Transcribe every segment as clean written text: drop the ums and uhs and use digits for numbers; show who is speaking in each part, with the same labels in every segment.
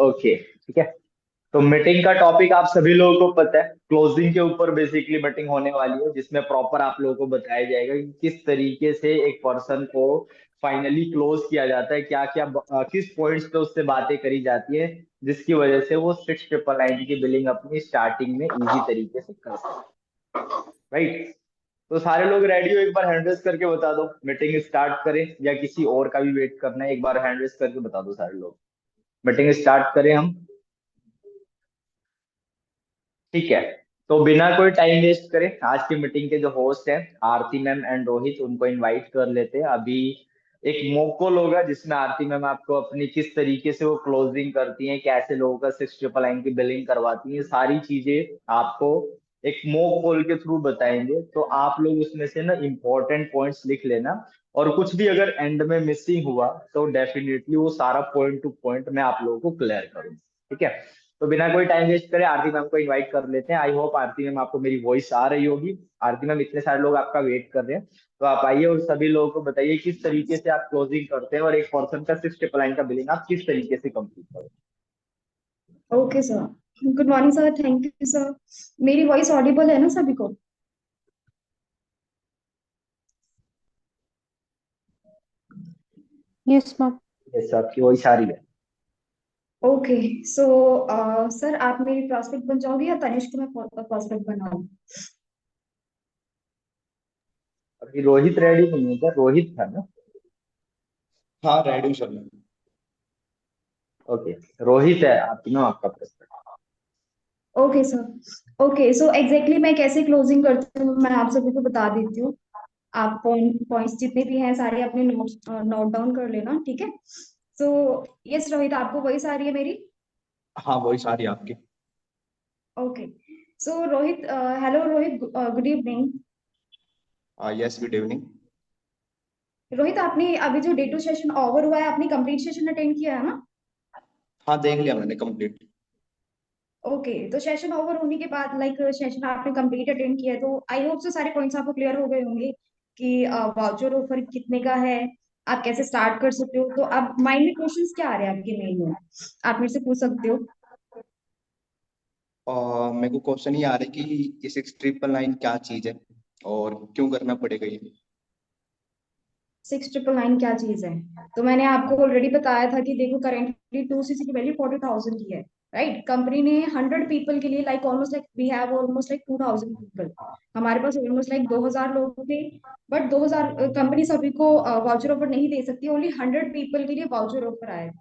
Speaker 1: Okay, ठीक है। तो मीटिंग का टॉपिक आप सभी लोगों को पता है, क्लोजिंग के ऊपर बेसिकली मीटिंग होने वाली है, जिसमें प्रॉपर आप लोगों को बताया जाएगा कि किस तरीके से एक पर्सन को फाइनली क्लोज किया जाता है, क्या क्या किस पॉइंट्स पे उससे बातें करी जाती है, जिसकी वजह से वो 6,999 की बिलिंग अपनी स्टार्टिंग में इजी तरीके से कर सके। राइट। तो सारे लोग रेडी हो, एक बार हैंड रेस करके बता दो, मीटिंग स्टार्ट करें या किसी और का भी वेट करना है, एक बार हैंड रेस करके बता दो सारे लोग। मीटिंग स्टार्ट करें हम। ठीक है। तो बिना कोई टाइम वेस्ट करे, आज की मीटिंग के जो होस्ट हैं आरती मैम एंड रोहित, उनको इनवाइट कर लेते हैं अभी। एक मॉक कॉल होगा जिसमें आरती मैम आपको अपनी किस तरीके से वो क्लोजिंग करती हैं, कैसे लोगों का 6,999 की बिलिंग करवाती हैं, सारी चीजें आपको एक मॉक कॉल के थ्रू बताएंगे। तो आप लोग उसमें से ना इंपॉर्टेंट पॉइंट्स लिख लेना, और कुछ भी अगर एंड में मिसिंग हुआ तो डेफिनेटली वो सारा पॉइंट टू पॉइंट मैं आप लोगों को क्लियर करूंगा। ठीक है। तो बिना कोई टाइम वेस्ट करे आरती मैम को इनवाइट कर लेते हैं। आई होप आरती मैम आपको मेरी वॉइस आ रही होगी। आरती मैम, इतने सारे लोग आपका वेट कर रहे हैं, तो आप आइए और सभी लोगों को बताइए किस तरीके से आप क्लोजिंग करते हैं और एक पर्सन का 6,999 का बिलिंग आप किस तरीके से कंप्लीट करते
Speaker 2: okay sir. Good morning sir, thank you sir. मेरी वॉइस ऑडिबल है ना सभी को?
Speaker 3: Yes ma'am.
Speaker 1: हैं। यस, आपकी वॉइस आ रही है।
Speaker 2: ओके। सो सर, आप मेरी प्रॉस्पेक्ट बन जाओगे या तनिष्क को मैं प्रॉस्पेक्ट बनाऊं?
Speaker 1: अभी रोहित रेडी नहीं है क्या? रोहित था ना?
Speaker 4: हाँ, रेडी हूँ सर मैं।
Speaker 1: ओके। रोहित है आप ना आपका प्रश्न।
Speaker 2: Okay sir. Okay, so exactly मैं कैसे क्लोजिंग करती हूँ मैं आप सभी को बता देती हूँ। आप पॉइंट्स जितने भी हैं सारे अपने नोट नोट डाउन कर लेना, ठीक है? सो यस रोहित, आपको वॉइस आ रही है मेरी?
Speaker 4: हाँ, वॉइस आ रही है आपकी।
Speaker 2: Okay. So Rohit, hello Rohit, good evening.
Speaker 4: Yes, good evening.
Speaker 2: Rohit, आपने अभी जो डे टू सेशन ओवर हुआ है, आपने कंप्लीट सेशन अटेंड किया है ना?
Speaker 4: हाँ, देख लिया मैंने कंप्लीट।
Speaker 2: ओके, तो सेशन ओवर होने के बाद लाइक सेशन आपने कंप्लीट अटेंड किया है, तो आई होप से सारे पॉइंट्स आपको क्लियर हो गए होंगे कि वाउचर ऑफर कितने का है, आप कैसे स्टार्ट कर सकते हो। तो अब माइंड में क्वेश्चंस क्या आ रहे हैं आपके मेन में, आप मेरे से पूछ सकते हो।
Speaker 4: और मेरे को क्वेश्चन ये आ रहा है कि ये 6,999 क्या चीज़ है और क्यों करना पड़ेगा ये।
Speaker 2: 6,999 क्या चीज है? तो मैंने आपको ऑलरेडी बताया था कि देखो, करेंटली 2cc की वैल्यू 40,000 की है। राइट, कंपनी ने 100 पीपल के लिए like almost like we have almost like 2,000 people. हमारे पास ऑलमोस्ट लाइक 2,000 लोग थे। बट 2,000 कंपनी सभी को वाउचर ऑफर नहीं दे सकती, ओनली 100 पीपल के लिए वाउचर ऑफर आया।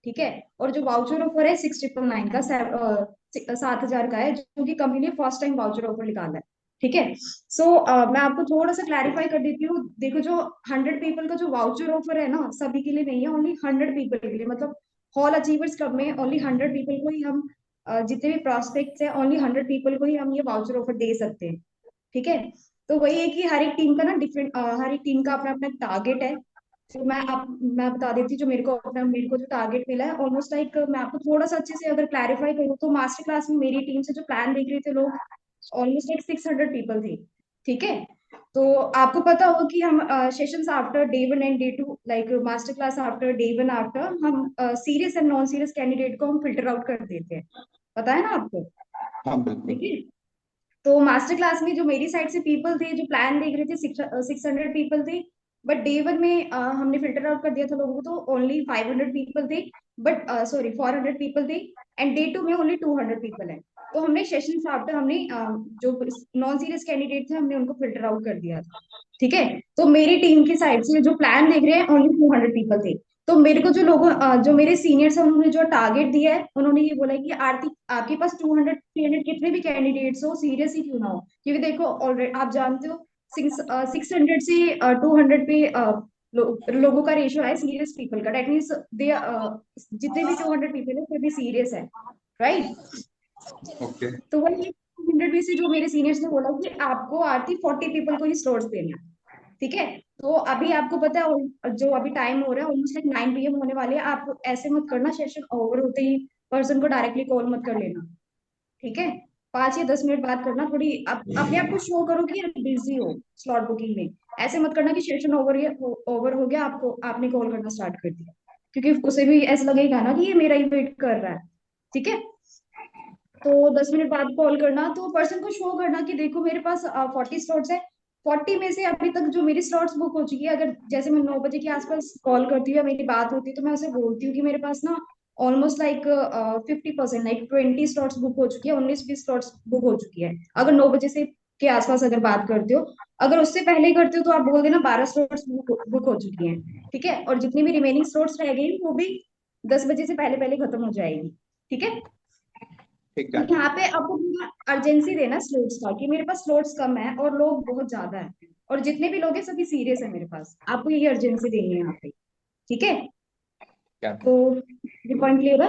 Speaker 2: ठीक है। और जो वाउचर ऑफर है 6,999 का 7,000 का है, जो कि कंपनी ने फर्स्ट टाइम वाउचर ऑफर निकाला है। ठीक है। सो मैं आपको थोड़ा सा क्लैरिफाई कर देती हूँ। देखो, जो 100 पीपल का जो वाउचर ऑफर है ना, सभी के लिए नहीं है, ओनली 100 पीपल के लिए। मतलब हॉल अचीवर्स क्लब में ओनली 100 पीपल को ही हम जितने भी प्रॉस्पेक्ट्स हैं, ओनली 100 पीपल को ही हम ये वाउचर ऑफर दे सकते हैं। ठीक है। तो वही है कि हर एक टीम का ना डिफरेंट, हर एक टीम का अपना अपना टारगेट है। तो मैं बता देती हूँ जो मेरे को जो टारगेट मिला है, ऑलमोस्ट लाइक मैं आपको थोड़ा सा अच्छे से अगर क्लैरिफाई करूँ, तो मास्टर क्लास में मेरी टीम से जो प्लान देख रहे थे लोग, ऑलमोस्ट लाइक 600 पीपल थे। ठीक है। तो आपको पता होगा कि हम sessions after day one and day two, like master class after day one, after हम serious and non serious candidate को हम फिल्टर आउट कर देते हैं। पता है ना आपको?
Speaker 4: हाँ, बिल्कुल।
Speaker 2: ठीक है। तो मास्टर क्लास में जो मेरी साइड से पीपल थे जो प्लान देख रहे थे, 600 पीपल थे। बट डे वन में हमने फिल्टर आउट कर दिया था लोगों को, तो ओनली 500 पीपल थे। बट सॉरी, 400 पीपल थे। एंड डे टू में ओनली 200 पीपल है। तो हमने सेशन आफ्टर हमने जो नॉन सीरियस कैंडिडेट थे, हमने उनको फिल्टर आउट कर दिया था। ठीक है। तो मेरी टीम की साइड से जो प्लान देख रहे हैं, ओनली 200 पीपल थे। तो मेरे को जो मेरे सीनियर्स हैं, उन्होंने जो टारगेट दिया है, उन्होंने ये बोला है कि आरती, आपके पास 200 300 कितने भी कैंडिडेट्स हो, सीरियस ही क्यों ना हो, क्योंकि देखो ऑलरेडी आप जानते हो 600 से 200 पे लोगों का रेशियो है सीरियस पीपल का। डेट मीन्स दे जितने भी 200 पीपल है सभी सीरियस है। राइट।
Speaker 4: ओके।
Speaker 2: तो वही 200 में से जो मेरे सीनियर्स ने बोला कि आपको आरती 40 पीपल को ही स्लॉट्स देना है। ठीक है। तो अभी आपको पता है जो अभी टाइम हो रहा है ऑलमोस्ट लाइक 9 PM होने वाले हैं। आप ऐसे मत करना, सेशन ओवर होते ही पर्सन को डायरेक्टली कॉल मत कर लेना। ठीक है। 5 या 10 मिनट बात करना, थोड़ी अपने आप को शो करो कि आप बिजी हो स्लॉट बुकिंग में। ऐसे मत करना कि सेशन ओवर हो गया, आपको आपने कॉल करना स्टार्ट कर दिया, क्योंकि उसे भी ऐसा लगेगा ना कि ये मेरा ही वेट कर रहा है। ठीक है। तो 10 मिनट बाद कॉल करना, तो पर्सन को शो करना कि देखो मेरे पास 40 स्लॉट्स है, 40 में से अभी तक जो मेरी स्लॉट्स बुक हो चुकी है, अगर जैसे मैं 9 बजे के आसपास कॉल करती हूँ या मेरी बात होती है तो मैं उसे बोलती हूँ कि मेरे पास ना almost like 50%, like 20 slots book हो चुकी है, 19-20 स्लॉट्स बुक हो चुकी है। अगर 9 बजे से के आसपास अगर बात करते हो, अगर उससे पहले करते हो तो आप बोल देना 12 स्लॉट्स बुक हो चुकी हैं। ठीक है, और जितनी भी रिमेनिंग स्लॉट्स रह गई वो भी 10 बजे से पहले पहले खत्म हो जाएगी। ठीक है।
Speaker 4: ठीक
Speaker 2: तो
Speaker 4: है।
Speaker 2: यहाँ पे आपको पूरा अर्जेंसी देना स्लोट्स का, कि मेरे पास स्लोट्स कम है और लोग बहुत ज्यादा है, और जितने भी लोग हैं सभी सीरियस है मेरे पास, आपको ये अर्जेंसी देनी है यहाँ पे। ठीक है।
Speaker 4: क्या?
Speaker 2: तो ये पॉइंट क्लियर है।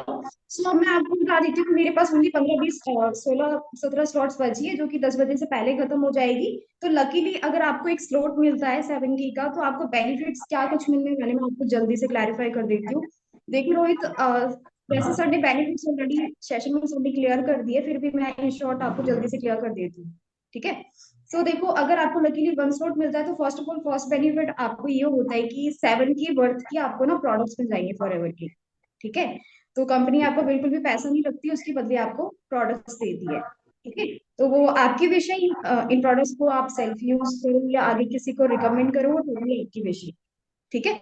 Speaker 2: सो अब मैं आपको बता देती हूँ कि मेरे पास ओनली 15-20-16-17 स्लॉट्स बची है, जो कि 10 बजे से पहले खत्म हो जाएगी। तो लकीली अगर आपको एक स्लॉट मिलता है 7 की का, तो आपको बेनिफिट्स क्या कुछ मिलने वाले, मैं आपको जल्दी से क्लैरिफाई कर देती हूँ। देखिए रोहित, वैसे सर ने बेनिफिट्स ऑलरेडी सेशन में सबने क्लियर कर दिए, फिर भी मैं इन शॉर्ट आपको जल्दी से क्लियर कर देती हूँ। ठीक है। सो देखो, अगर आपको लकीली 1 स्लॉट मिलता है तो first of all first benefit आपको ये होता है कि 7 की वर्थ की आपको ना प्रोडक्ट्स मिल जाएंगे फॉर एवर के। ठीक है। तो कंपनी
Speaker 4: ठीक
Speaker 2: आपको
Speaker 4: है।
Speaker 2: बिल्कुल भी पैसा नहीं रखती, उसके बदले आपको प्रोडक्ट्स देती है। ठीक है। तो वो आपकी विश है, इन प्रोडक्ट्स को आप सेल्फ यूज करो या आगे किसी को रिकमेंड करो, वो टोटली आपकी विश है। ठीक है।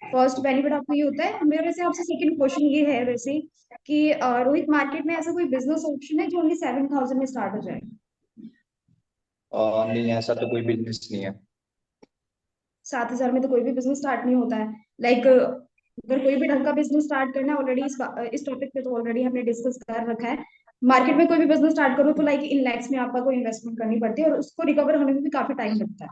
Speaker 2: फर्स्ट बेनिफिट आपको ये होता है। मेरे वैसे आपसे सेकंड क्वेश्चन ये है वैसे कि रोहित, मार्केट में ऐसा कोई बिजनेस ऑप्शन है जो ओनली 7,000 में स्टार्ट हो जाए?
Speaker 4: नहीं, ऐसा तो कोई बिजनेस नहीं है।
Speaker 2: 7,000 में तो कोई भी बिजनेस स्टार्ट नहीं होता है। लाइक अगर कोई भी ढंग का बिजनेस स्टार्ट करना है, ऑलरेडी इस टॉपिक पे तो ऑलरेडी हमने डिस्कस कर रखा है। मार्केट में कोई भी बिजनेस स्टार्ट करो तो लाइक इन लैक्स में आपको इन्वेस्टमेंट करनी पड़ती है, और उसको रिकवर होने में भी काफी टाइम लगता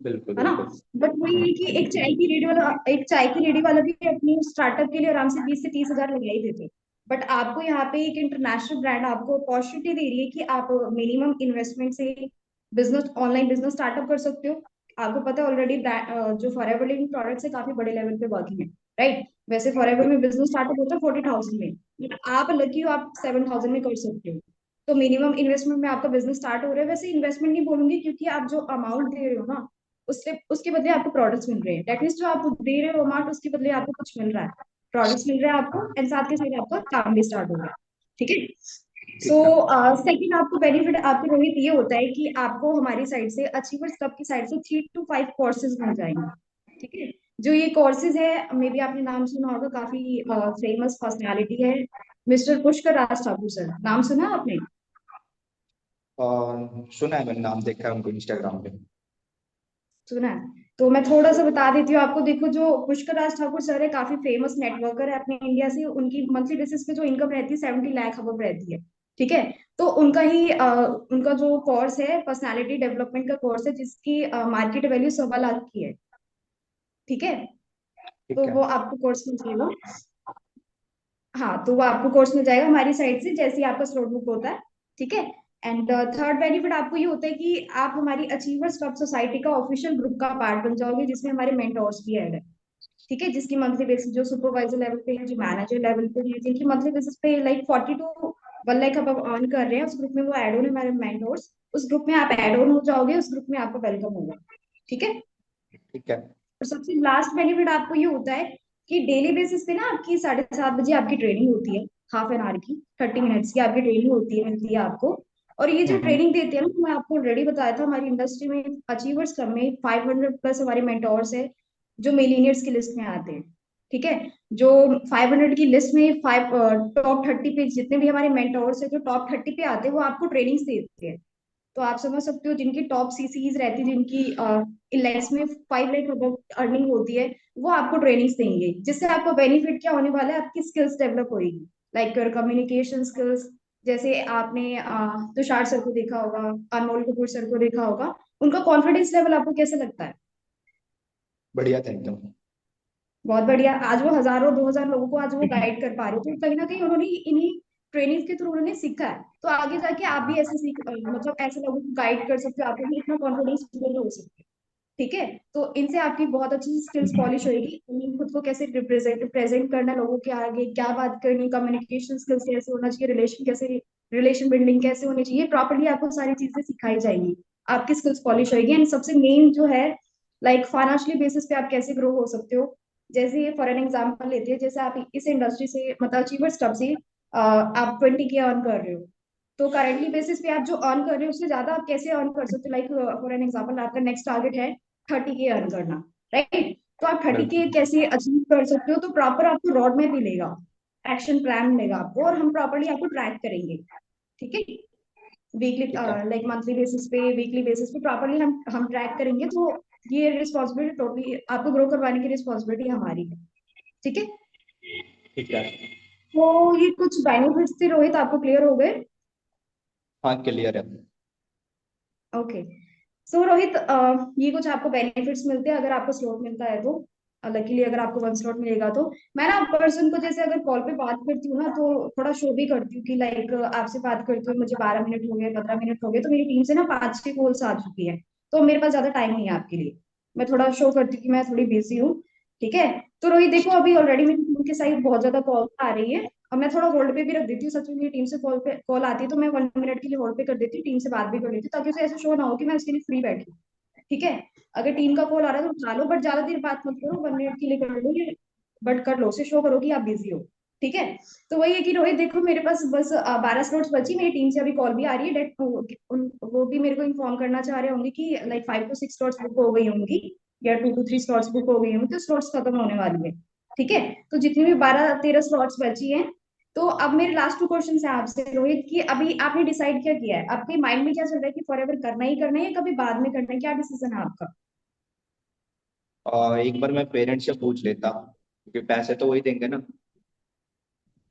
Speaker 4: बिल्कुल
Speaker 2: है ना।
Speaker 4: बिल्कुल।
Speaker 2: बट वही है कि एक चाय की रेडी वाला भी अपनी स्टार्टअप के लिए आराम से 20 से 30 हजार लगा ही देते। बट आपको यहाँ पे एक इंटरनेशनल ब्रांड आपको अपॉर्चुनिटी दे रही है कि आप मिनिमम इन्वेस्टमेंट से बिजनेस, ऑनलाइन बिजनेस स्टार्टअप कर सकते हो। आपको पता है ऑलरेडी जो फॉरएवर लिविंग प्रोडक्ट्स है काफी बड़े लेवल पे वर्किंग है, राइट। वैसे फॉरएवर में बिजनेस स्टार्टअप होता है 40,000 में, बट आप लकी हो आप 7,000 में कर सकते हो। तो मिनिमम इन्वेस्टमेंट में आपका बिजनेस स्टार्ट हो रहा है। वैसे इन्वेस्टमेंट नहीं बोलूंगी, क्योंकि आप जो अमाउंट दे रहे हो ना, उससे उसके बदले आपको प्रोडक्ट्स मिल रहे हैं। दैट मीन्स जो आप दे रहे हो अमाउंट, उसके बदले आपको कुछ मिल रहा है, प्रोडक्ट्स मिल रहे हैं आपको, एंड साथ के साथ आपका काम भी स्टार्ट हो रहा है। ठीक है। सो
Speaker 4: ठीक है।
Speaker 2: सेकंड आपको बेनिफिट आपके रोहित ये होता है कि आपको हमारी साइड से, अचीवर्स क्लब की साइड से 3 to 5 कोर्सेज मिल जाएंगे। ठीक है। जो ये कोर्सेज है, मे बी आपने नाम सुना होगा, काफी फेमस पर्सनालिटी है, मिस्टर पुष्कर राज ठाकुर सर, नाम सुना है आपने?
Speaker 4: सुना है, मैंने नाम देखा है उनको इंस्टाग्राम पे।
Speaker 2: सुना है। तो मैं थोड़ा सा बता देती हूँ आपको। देखो, जो पुष्कर राज ठाकुर सर है काफी फेमस नेटवर्कर है अपने इंडिया से, उनकी मंथली बेसिस पे जो इनकम रहती है 70 लाख अब रहती है। ठीक है। तो उनका जो कोर्स है पर्सनालिटी डेवलपमेंट का कोर्स है, जिसकी मार्केट वैल्यू 1.25 लाख की है। ठीक है। तो
Speaker 4: ठीक है।
Speaker 2: वो आपको कोर्स मिल जाएगा। हाँ, तो वो आपको कोर्स मिल जाएगा हमारी साइड से, जैसे ही आपका स्लॉट बुक होता है। ठीक है। एंड थर्ड बेनिफिट आपको ये होता है कि आप हमारी अचीवर्स क्लब सोसाइटी का ऑफिशियल ग्रुप का पार्ट बन जाओगे, जिसमें हमारे मेंटोर्स भी ऐड है। ठीक है। जिसकी मंथली बेसिस, जो सुपरवाइजर लेवल पे है, जो मैनेजर लेवल पे है, जिनकी मंथली बेसिस पे लाइक 40 to 1 लाख अब अर्न कर रहे हैं, उस ग्रुप में वो ऐड ऑन है हमारे मेंटोर्स। उस ग्रुप में आप ऐड ऑन हो जाओगे, उस ग्रुप में आपका वेलकम होगा। ठीक है।
Speaker 4: ठीक है।
Speaker 2: और सबसे लास्ट बेनिफिट आपको ये होता है कि डेली बेसिस पे ना आपकी 7:30 बजे आपकी ट्रेनिंग होती है, हाफ एन आवर की, 30 मिनट्स की आपकी ट्रेनिंग होती है, मिलती है आपको। और ये जो
Speaker 4: हम्म।
Speaker 2: ट्रेनिंग देते हैं ना, तो मैं आपको ऑलरेडी बताया था, हमारी इंडस्ट्री में अचीवर्स क्लब में 500 प्लस हमारे मेंटोर्स है, जो मिलीनियर्स की लिस्ट में आते हैं। ठीक है। जो 500 की लिस्ट में टॉप 30 पे जितने भी हमारे मेंटोर्स है, जो टॉप 30 पे आते हैं, वो आपको ट्रेनिंग देते हैं। तो आप समझ सकते हो, जिनकी टॉप सीसीज रहती है, जिनकी इलेक्स में 5 लाख अर्निंग होती है, वो आपको ट्रेनिंग्स देंगे, जिससे आपको बेनिफिट क्या होने वाला है, आपकी स्किल्स डेवलप होगी, लाइक कम्युनिकेशन स्किल्स। जैसे आपने तुषार सर को देखा होगा, अनमोल कपूर सर को देखा होगा, उनका कॉन्फिडेंस लेवल आपको कैसे लगता है?
Speaker 4: बढ़िया था एकदम।
Speaker 2: बहुत बढ़िया। आज वो हजारों 2,000 लोगों को आज वो गाइड कर पा रहे हो, तो कहीं ना कहीं उन्होंने इन्हीं ट्रेनिंग के थ्रू उन्होंने सीखा है। तो आगे जाके आप भी ऐसे मतलब ऐसे लोगों को गाइड कर सकते हो, आपको भी इतना कॉन्फिडेंस बिल्ड हो सकता है। ठीक है। तो इनसे आपकी बहुत अच्छी स्किल्स पॉलिश होगी, उन्हें खुद को कैसे प्रेजेंट करना है लोगों के आगे, क्या बात करनी, कम्युनिकेशन स्किल्स कैसे होना चाहिए, रिलेशन बिल्डिंग कैसे होनी चाहिए, प्रॉपर्ली आपको सारी चीजें सिखाई जाएंगी। आपकी स्किल्स पॉलिश होगी। एंड सबसे मेन जो है, लाइक फाइनेंशियली बेसिस पे आप कैसे ग्रो हो सकते हो। जैसे फॉर एन एग्जाम्पल लेते हैं, जैसे आप इस इंडस्ट्री से मतलब अचीवर्स क्लब से आप 20K अर्न कर रहे हो, तो करेंटली बेसिस पे आप जो अर्न कर रहे हो उससे ज्यादा आप कैसे अर्न कर सकते हो? लाइक फॉर एन एग्जांपल आपका नेक्स्ट टारगेट है 30K अर्न करना, राइट? तो आप 30K
Speaker 4: बिल्कुल।
Speaker 2: कैसे अचीव कर सकते हो? तो प्रॉपर आपको रोड मैप मिलेगा, एक्शन प्लान मिलेगा आपको, और हम प्रॉपरली आपको ट्रैक करेंगे, ठीक है? वीकली
Speaker 4: ठीक है।
Speaker 2: लाइक मंथली बेसिस पे, वीकली बेसिस पे प्रॉपरली हम ट्रैक करेंगे। तो ये रिस्पॉन्सिबिलिटी टोटली आपको ग्रो करवाने की रिस्पॉन्सिबिलिटी हमारी है, ठीक है?
Speaker 4: ठीक है।
Speaker 2: तो ये कुछ बेनिफिट्स थे रोहित, आपको क्लियर हो गए?
Speaker 4: हाँ, क्लियर है।
Speaker 2: ओके। सो रोहित, ये कुछ आपको बेनिफिट्स मिलते हैं अगर आपको स्लॉट मिलता है तो। लकीली अगर आपको वन स्लॉट मिलेगा तो मैं ना पर्सन को जैसे अगर कॉल पे बात करती हूँ ना, तो थोड़ा शो भी करती हूँ कि लाइक आपसे बात करते हुए मुझे 12 मिनट हो गए, 15 मिनट हो गए, तो मेरी टीम से ना 5-6 कॉल्स आ चुकी है, तो मेरे पास ज्यादा टाइम नहीं है आपके लिए। मैं थोड़ा शो करती हूँ कि मैं थोड़ी बिजी हूँ, ठीक है? तो रोहित देखो, अभी ऑलरेडी मेरी टीम के साइड बहुत ज्यादा कॉल आ रही है, और मैं थोड़ा होल्ड पे भी रख देती हूँ। सच में मेरी टीम से कॉल आती है तो मैं 1 मिनट के लिए होल्ड पे कर देती हूँ, टीम से बात भी कर लेती हूँ, ताकि उसे ऐसा शो ना हो कि मैं उसके लिए फ्री बैठी हूँ, ठीक है? अगर टीम का कॉल आ रहा है तो उठा लो, बट ज्यादा देर बात मत करो, 1 मिनट के लिए कर लो ये, बट कर लो, उसे शो करो कि आप बिजी हो, ठीक है? तो वही है कि रोहित देखो, मेरे पास बस 12 स्लॉट्स बची, मेरी टीम से अभी कॉल भी आ रही है, वो भी मेरे को इन्फॉर्म करना चाह रहे होंगे कि लाइक 5 to 6 स्लॉट्स बुक हो गई होंगी, या 2 to 3 स्लॉट्स बुक हो गई होंगी, तो स्लॉट्स खत्म होने वाली है, ठीक है? तो जितनी भी 12-13 स्लॉट्स बची हैं, तो अब मेरे लास्ट 2 क्वेश्चन है आपसे रोहित, कि अभी आपने डिसाइड क्या किया है? आपके माइंड में क्या चल रहा है कि फॉर एवर करना ही करना है या कभी बाद में करना है? क्या डिसीजन है आपका?
Speaker 4: एक बार मैं पेरेंट्स से पूछ लेता, क्योंकि पैसे तो वही देंगे ना।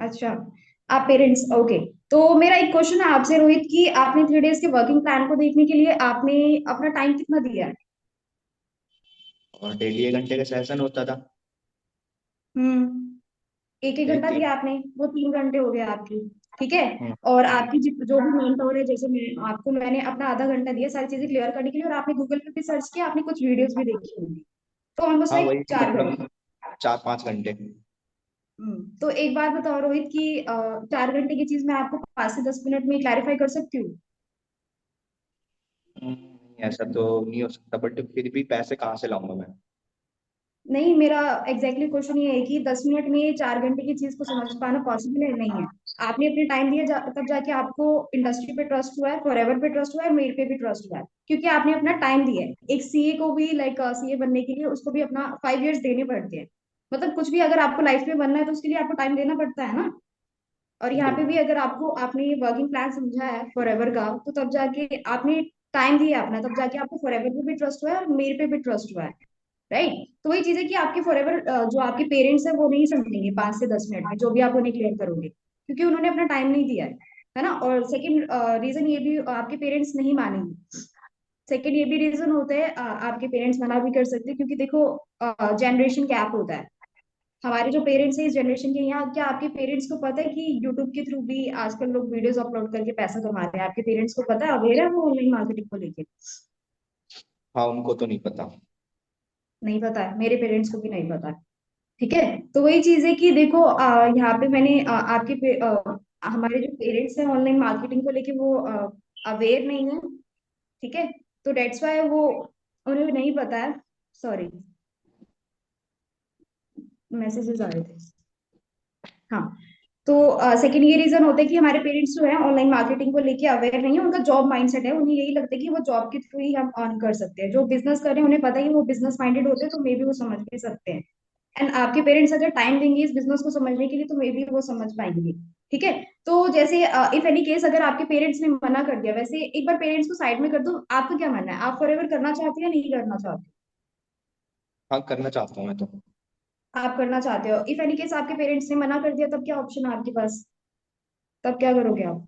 Speaker 2: अच्छा, आप पेरेंट्स, ओके। तो मेरा एक क्वेश्चन है आपसे रोहित, कि आपने 3 डेज के वर्किंग प्लान को देखने के लिए आपने अपना टाइम कितना दिया है?
Speaker 4: और डेली 1 घंटे का सेशन होता था।
Speaker 2: हम्म। एक एक घंटा
Speaker 4: एक
Speaker 2: दिया
Speaker 4: एक।
Speaker 2: आपने, वो 3 घंटे हो गए आपकी, ठीक है?
Speaker 4: हम्म।
Speaker 2: और आपकी जो भी मेंटोर है, जैसे मैंने अपना आधा घंटा दिया सारी चीजें क्लियर करने के लिए, और आपने गूगल पे भी सर्च किया, आपने कुछ वीडियोस भी देखी होंगी, तो ऑलमोस्ट
Speaker 4: हाँ,
Speaker 2: लाइक
Speaker 4: वही
Speaker 2: 4 घंटे।
Speaker 4: मतलब 4-5 घंटे।
Speaker 2: तो एक बात बताओ रोहित, कि 4 घंटे की चीज मैं आपको 5 से 10 मिनट में क्लैरिफाई कर सकती हूँ?
Speaker 4: ऐसा तो नहीं हो सकता, बट फिर भी पैसे कहाँ से लाऊंगा मैं?
Speaker 2: नहीं, मेरा एग्जैक्टली क्वेश्चन ये है कि 10 मिनट में 4 घंटे की चीज को समझ पाना पॉसिबल है? नहीं है। आपने अपने टाइम दिया, तब जाके आपको इंडस्ट्री पे ट्रस्ट हुआ है, फॉरएवर पे ट्रस्ट हुआ है, मेरे पे भी ट्रस्ट हुआ है, क्योंकि आपने अपना टाइम दिया है। एक सीए को भी, लाइक सीए बनने के लिए उसको भी अपना 5 इयर्स देने पड़ते हैं। मतलब कुछ भी अगर आपको लाइफ में बनना है तो उसके लिए आपको टाइम देना पड़ता है ना। और यहाँ पे भी
Speaker 4: बिल्कुल।
Speaker 2: अगर आपने वर्किंग प्लान समझा है फॉरएवर का, तो तब जाके आपने टाइम दिया अपना, तब जाके आपको फॉरएवर पे भी ट्रस्ट हुआ है और मेरे पे भी ट्रस्ट हुआ है, राइट? तो वही चीज है कि आपके फॉरएवर जो आपके पेरेंट्स है वो नहीं समझेंगे 5 से 10 मिनट में जो भी आप उन्हें क्लियर करोगे, क्योंकि उन्होंने अपना टाइम नहीं दिया है ना? और सेकंड रीजन ये भी, आपके पेरेंट्स नहीं मानेंगे। सेकंड ये भी रीजन होता है, आपके पेरेंट्स मना भी कर सकते हैं, क्योंकि देखो जनरेशन गैप होता है। हमारे जो पेरेंट्स हैं इस जनरेशन के, यहाँ क्या आपके पेरेंट्स को पता है कि यूट्यूब के थ्रू भी आजकल लोग वीडियोस अपलोड करके पैसा कमा रहे हैं? आपके पेरेंट्स को पता है, अवेयर है वो ऑनलाइन मार्केटिंग को लेके?
Speaker 4: हाँ, उनको तो नहीं पता।
Speaker 2: नहीं पता है, मेरे पेरेंट्स को भी नहीं पता है, ठीक है? तो वही चीज है कि देखो, यहाँ पे मैंने हमारे जो पेरेंट्स हैं ऑनलाइन मार्केटिंग को लेके वो अवेयर नहीं है, ठीक है? तो डेट्स वाई वो, उन्हें नहीं पता है। सॉरी, मैसेजेस आ रहे थे। हाँ। तो सेकंड ये रीजन होता है कि हमारे पेरेंट्स जो है ऑनलाइन मार्केटिंग को लेके अवेयर नहीं है, उनका जॉब माइंडसेट है, उन्हें यही लगता है कि वो जॉब के थ्रू ही हम अर्न कर सकते हैं। जो बिजनेस कर रहे हैं उन्हें पता ही, वो बिजनेस माइंडेड होते हैं, तो मे बी वो समझ भी सकते हैं। एंड आपके पेरेंट्स अगर टाइम देंगे इस बिजनेस को समझने के लिए, तो मे बी वो समझ पाएंगे, ठीक है? तो जैसे इफ एनी केस अगर आपके पेरेंट्स ने मना कर दिया, वैसे एक बार पेरेंट्स को साइड में कर दो, आपका क्या मानना है? आप फॉरएवर करना चाहते हैं या नहीं करना चाहते?
Speaker 4: हाँ, करना चाहता हूँ मैं तो।
Speaker 2: आप करना चाहते हो। इफ एनी केस आपके पेरेंट्स ने मना कर दिया, तब क्या ऑप्शन है आपके पास? तब क्या करोगे आप?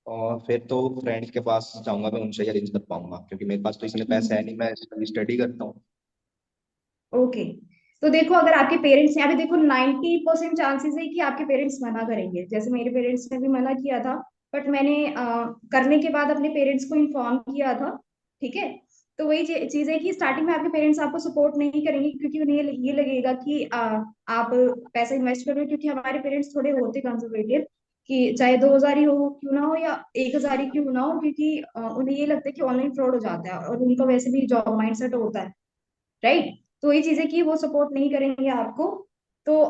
Speaker 4: और फिर तो फ्रेंड्स के पास जाऊंगा, मैं उनसे ही अरेंज कर पाऊंगा, क्योंकि मेरे पास तो इसलिए पैसे है नहीं, मैं स्टडी करता हूँ।
Speaker 2: ओके। तो देखो, अगर आपके पेरेंट्स, यहाँ पे देखो 90% चांसेस है कि आपके पेरेंट्स मना करेंगे, जैसे मेरे पेरेंट्स ने भी मना किया था, बट मैंने करने के बाद अपने पेरेंट्स को इन्फॉर्म किया था, ठीक है? तो वही चीज है कि स्टार्टिंग में आपके पेरेंट्स आपको सपोर्ट नहीं करेंगे, क्योंकि उन्हें ये लगेगा कि आप पैसा इन्वेस्ट कर रहे हो, क्योंकि हमारे पेरेंट्स थोड़े होते कंजर्वेटिव, कि चाहे 2,000 ही हो क्यों ना हो, या 1,000 ही क्यों ना हो, क्योंकि उन्हें ये लगता है कि ऑनलाइन फ्रॉड हो जाता है, और उनका वैसे भी जॉब माइंडसेट होता है, राइट? तो ये चीजें कि वो सपोर्ट नहीं करेंगे आपको। तो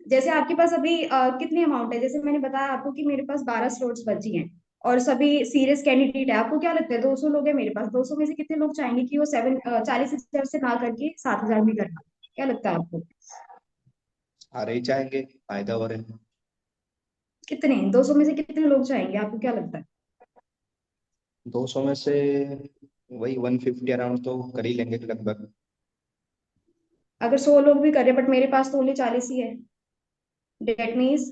Speaker 2: जैसे आपके पास अभी कितने अमाउंट है, जैसे मैंने बताया आपको कि मेरे पास 12 स्लॉट्स बची हैं और सभी सीरियस कैंडिडेट है, आपको क्या लगता है 200 लोग हैं मेरे पास, 200 में से कितने लोग चाहेंगे कि वो 40,000 से ना करके 7,000 में करना, क्या लगता है आपको?
Speaker 4: सारे ही चाहेंगे, फायदा हो रहा है।
Speaker 2: कितने, 200 में से कितने लोग चाहेंगे, आपको क्या लगता है?
Speaker 4: 200 में से वही 150 अराउंड तो कर ही लेंगे लगभग।
Speaker 2: अगर 100 लोग भी कर रहे हैं बट मेरे पास तो ओनली 40 ही है, डेट मीन्स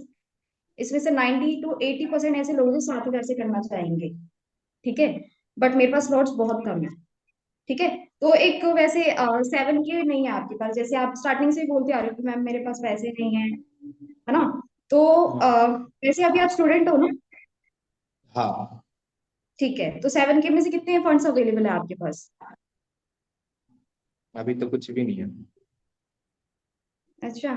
Speaker 2: इसमें से 90 to 80% ऐसे लोग हैं 7,000 से करना चाहेंगे, ठीक है, बट मेरे पास स्लॉट्स बहुत कम है, ठीक है। तो एक वैसे 7 के नहीं है आपके पास, जैसे आप स्टार्टिंग से ही बोलते आ रहे हो कि मैम मेरे पास पैसे नहीं है ना, तो वैसे अभी आप स्टूडेंट हो ना?
Speaker 4: हाँ,
Speaker 2: ठीक है, तो 7 के में से कितने फंड्स अवेलेबल है आपके पास?
Speaker 4: अभी तो कुछ भी नहीं है।
Speaker 2: अच्छा,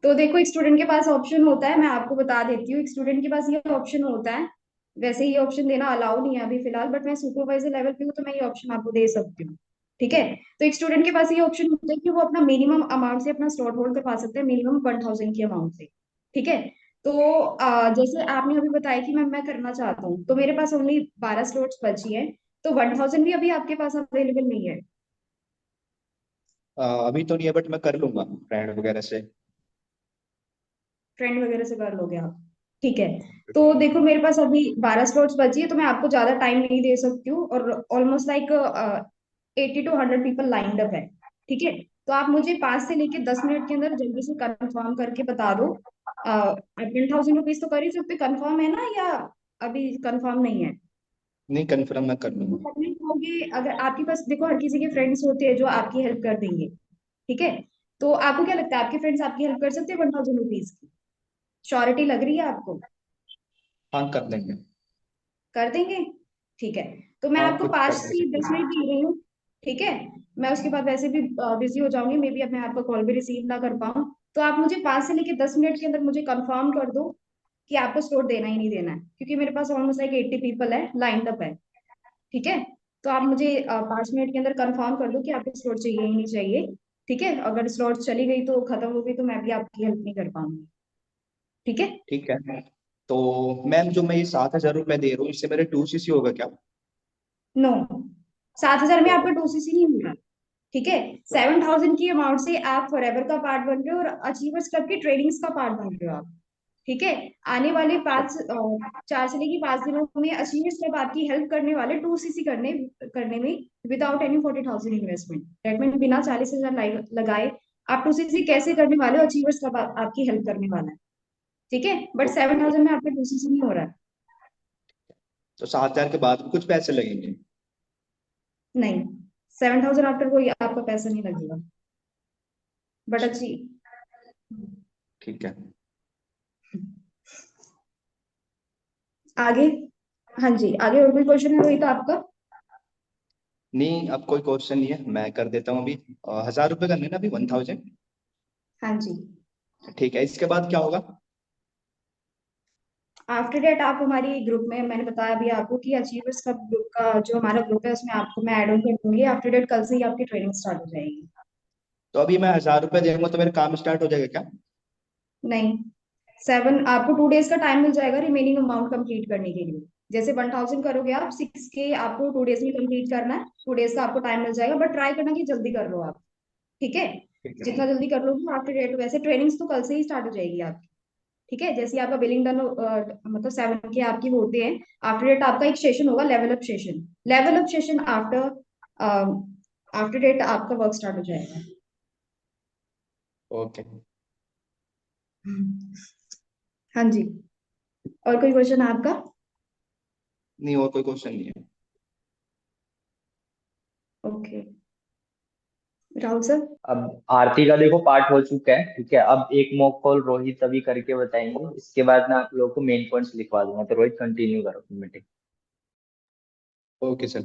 Speaker 2: तो देखो एक स्टूडेंट के पास ऑप्शन होता है, मैं आपको बता देती हूँ, एक स्टूडेंट के पास ये ऑप्शन होता है, वैसे ये ऑप्शन देना अलाउ नहीं है अभी फिलहाल, बट मैं सुपरवाइजर लेवल पे हूँ तो मैं ये ऑप्शन आपको दे सकती हूँ, ठीक है। तो एक स्टूडेंट के पास ये ऑप्शन होता है कि वो अपना मिनिमम अमाउंट से अपना स्लॉट होल्ड करवा सकते हैं, मिनिमम 1,000 की अमाउंट से, ठीक है। तो जैसे आपने अभी बताया कि मैं करना चाहता हूँ, तो मेरे पास ओनली 12 स्लॉट्स बची है, तो 1,000 भी अभी आपके पास अवेलेबल नहीं है?
Speaker 4: अभी तो नहीं है, बट मैं कर लूंगा फ्रेंड वगैरह से।
Speaker 2: फ्रेंड वगैरह से कर लोगे आप, ठीक है। तो देखो मेरे पास अभी 12 स्लॉट्स बची है, तो मैं आपको ज्यादा टाइम नहीं दे सकती हूँ, और almost like 80 to 100 people lined up है, ठीक है। तो आप मुझे 5 से लेके 10 मिनट के अंदर जल्दी से कंफर्म करके बता दो, आप 10,000 रुपीज तो कर ही सकते, कंफर्म है ना, या अभी कंफर्म नहीं है?
Speaker 4: नहीं, कन्फर्म मैं कर लूंगा।
Speaker 2: करने होगे, अगर आपके पास देखो हर किसी के फ्रेंड्स होते हैं जो आपकी हेल्प कर देंगे, ठीक है। तो आपको क्या लगता है आपके फ्रेंड्स आपकी हेल्प कर सकते हैं 1,000 रुपीज की? श्योरिटी लग रही है आपको?
Speaker 4: हाँ, कर देंगे।
Speaker 2: कर देंगे, ठीक है। तो मैं
Speaker 4: हाँ,
Speaker 2: आपको
Speaker 4: कुछ
Speaker 2: पाँच
Speaker 4: कर
Speaker 2: से
Speaker 4: देंगे।
Speaker 2: दस मिनट दे रही हूँ, ठीक है। मैं उसके बाद वैसे भी बिजी हो जाऊंगी, मे बी अब मैं आपका कॉल भी रिसीव ना कर पाऊँ, तो आप मुझे 5 से लेके 10 मिनट के अंदर मुझे कंफर्म कर दो कि आपको स्लॉट देना ही नहीं देना है, क्योंकि मेरे पास ऑलमोस्ट लाइक 80 पीपल है लाइंड अप है, ठीक है। तो आप मुझे 5 मिनट के अंदर कंफर्म कर दो कि आपको स्लॉट चाहिए ही नहीं चाहिए, ठीक है। अगर स्लॉट चली गई तो खत्म हो गई, तो मैं भी आपकी हेल्प नहीं कर पाऊंगी, ठीक है।
Speaker 4: ठीक है। तो मैम, जो मैं ये 7,000 रुपये दे रहा हूँ, इससे मेरे 2CC होगा क्या?
Speaker 2: नो, 7,000 में
Speaker 4: तो
Speaker 2: आपका 2 CC नहीं होगा, ठीक है। 7,000 की अमाउंट से आप फॉरएवर का पार्ट बन रहे हो और अचीवर्स क्लब की ट्रेनिंग्स का पार्ट बन रहे हो आप, ठीक है। आने वाले 4 से लेके 5 दिनों में अचीवर्स क्लब आपकी हेल्प करने वाले 2 CC करने करने में, without any 40,000 investment, that mean बिना 40,000 लगाए आप 2 CC कैसे करने वाले हो, अचीवर्स क्लब आपकी हेल्प करने वाला है, ठीक है। But
Speaker 4: okay.
Speaker 2: 7,000 में आपका 2 CC नहीं हो रहा है।
Speaker 4: तो 7,000 के बाद भी कुछ पैसे लगेंगे?
Speaker 2: नहीं, 7,000 आफ्टर कोई आपका पैसा नहीं लगेगा, बट
Speaker 4: अच्छा,
Speaker 2: अच्छी।
Speaker 4: ठीक है।
Speaker 2: आगे, हाँ जी, आगे और कोई क्वेश्चन है रोहित आपका?
Speaker 4: नहीं, अब कोई क्वेश्चन नहीं है, मैं कर देता हूँ अभी। 1,000 रुपये करने ना अभी, 1,000।
Speaker 2: हाँ जी।
Speaker 4: ठीक है, इसके बाद क्या होगा?
Speaker 2: आफ्टर डेट आप हमारी ग्रुप में, मैंने बताया अभी आपको कि अचीवर्स का ग्रुप का जो हमारा ग्रुप है उसमें आपको मैं ऐड ऑन कर दूंगी, आफ्टर डेट कल से ही आपकी ट्रेनिंग स्टार्ट हो जाएगी।
Speaker 4: तो अभी मैं 1,000 रुपये देंगे तो मेरा काम स्टार्ट हो जाएगा क्या?
Speaker 2: नहीं, आपको 2 डेज का टाइम मिल जाएगा रिमेनिंग अमाउंट कंप्लीट करने के लिए, जैसे 1,000 करोगे आप 6 के आपको 2 डेज में कंप्लीट करना है, 2 डेज का आपको टाइम मिल जाएगा, बट ट्राई करना कि जल्दी कर लो आप, ठीक है।
Speaker 4: ठीक है।
Speaker 2: जितना जल्दी कर लोगे आफ्टर डेट, वैसे ट्रेनिंग्स तो कल से ही स्टार्ट हो जाएगी आपकी, ठीक है। जैसे ही आपका बिलिंग डन मतलब 7 के आपकी होते हैं, आफ्टर डेट आपका एक सेशन होगा level up session, level up session after after that आपका वर्क स्टार्ट हो जाएगा।
Speaker 4: ओके।
Speaker 2: हाँ जी, और कोई क्वेश्चन है आपका?
Speaker 4: नहीं, और कोई क्वेश्चन नहीं है।
Speaker 2: Okay, Rahul sir.
Speaker 1: अब आरती का देखो पार्ट हो चुका है, ठीक है। अब एक मॉक कॉल रोहित अभी करके बताएंगे, इसके बाद मैं आप लोगों को मेन पॉइंट्स लिखवा दूंगा, तो रोहित कंटिन्यू करो मीटिंग।
Speaker 4: Okay sir.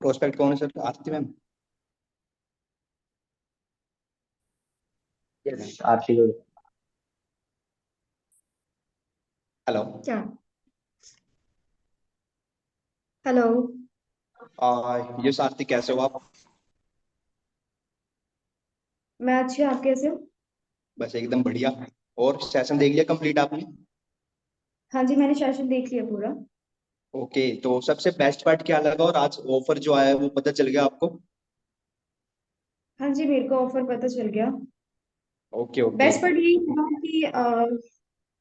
Speaker 4: प्रोस्पेक्ट कौन है सर? आरती मैम?
Speaker 1: यस आरती को।
Speaker 4: हेलो।
Speaker 2: क्या? हेलो।
Speaker 4: यस आरती, कैसे हो आप?
Speaker 2: मैं अच्छी हूँ, आप कैसे हो?
Speaker 4: बस एकदम बढ़िया। और सेशन देख लिया कंप्लीट आपने?
Speaker 2: हाँ जी, मैंने सेशन देख लिया पूरा।
Speaker 4: ओके, तो सबसे बेस्ट पार्ट क्या लगा और आज ऑफर जो आया है वो पता चल गया आपको?
Speaker 2: हाँ जी, मेरे को ऑफर पता चल गया।
Speaker 4: Okay okay.
Speaker 2: बेस्ट पार्ट यही था कि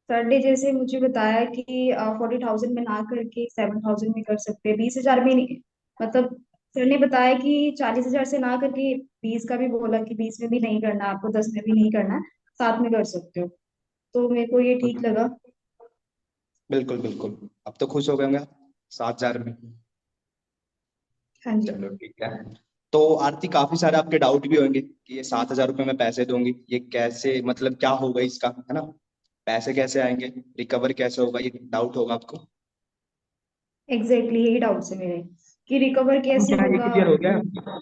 Speaker 2: सर ने जैसे मुझे बताया कि 40,000 में ना करके 7,000 में कर सकते हैं, 20,000 में नहीं। मतलब सर ने बताया कि 40,000 से ना करके 20 का भी बोला कि 20 में भी नहीं करना आपको, 10 में भी नहीं करना, 7 में कर सकते हो। तो मेरे को ये ठीक लगा।
Speaker 4: बिल्कुल बिल्कुल। अब तो खुश हो गए होंगे आप 7,000 में।
Speaker 2: हाँ जी।
Speaker 4: चलो ठीक है। तो आरती, काफी सारे आपके डाउट भी होंगे कि ये 7,000 रुपये में पैसे दूंगी, ये कैसे, मतलब क्या होगा इसका, है ना? पैसे कैसे आएंगे, रिकवर कैसे होगा, ये डाउट होगा आपको।
Speaker 2: एग्जैक्टली यही डाउट्स है मेरे कि रिकवर
Speaker 4: काम
Speaker 2: कैसे
Speaker 4: क्या ये
Speaker 2: होगा।
Speaker 4: क्लियर हो गया?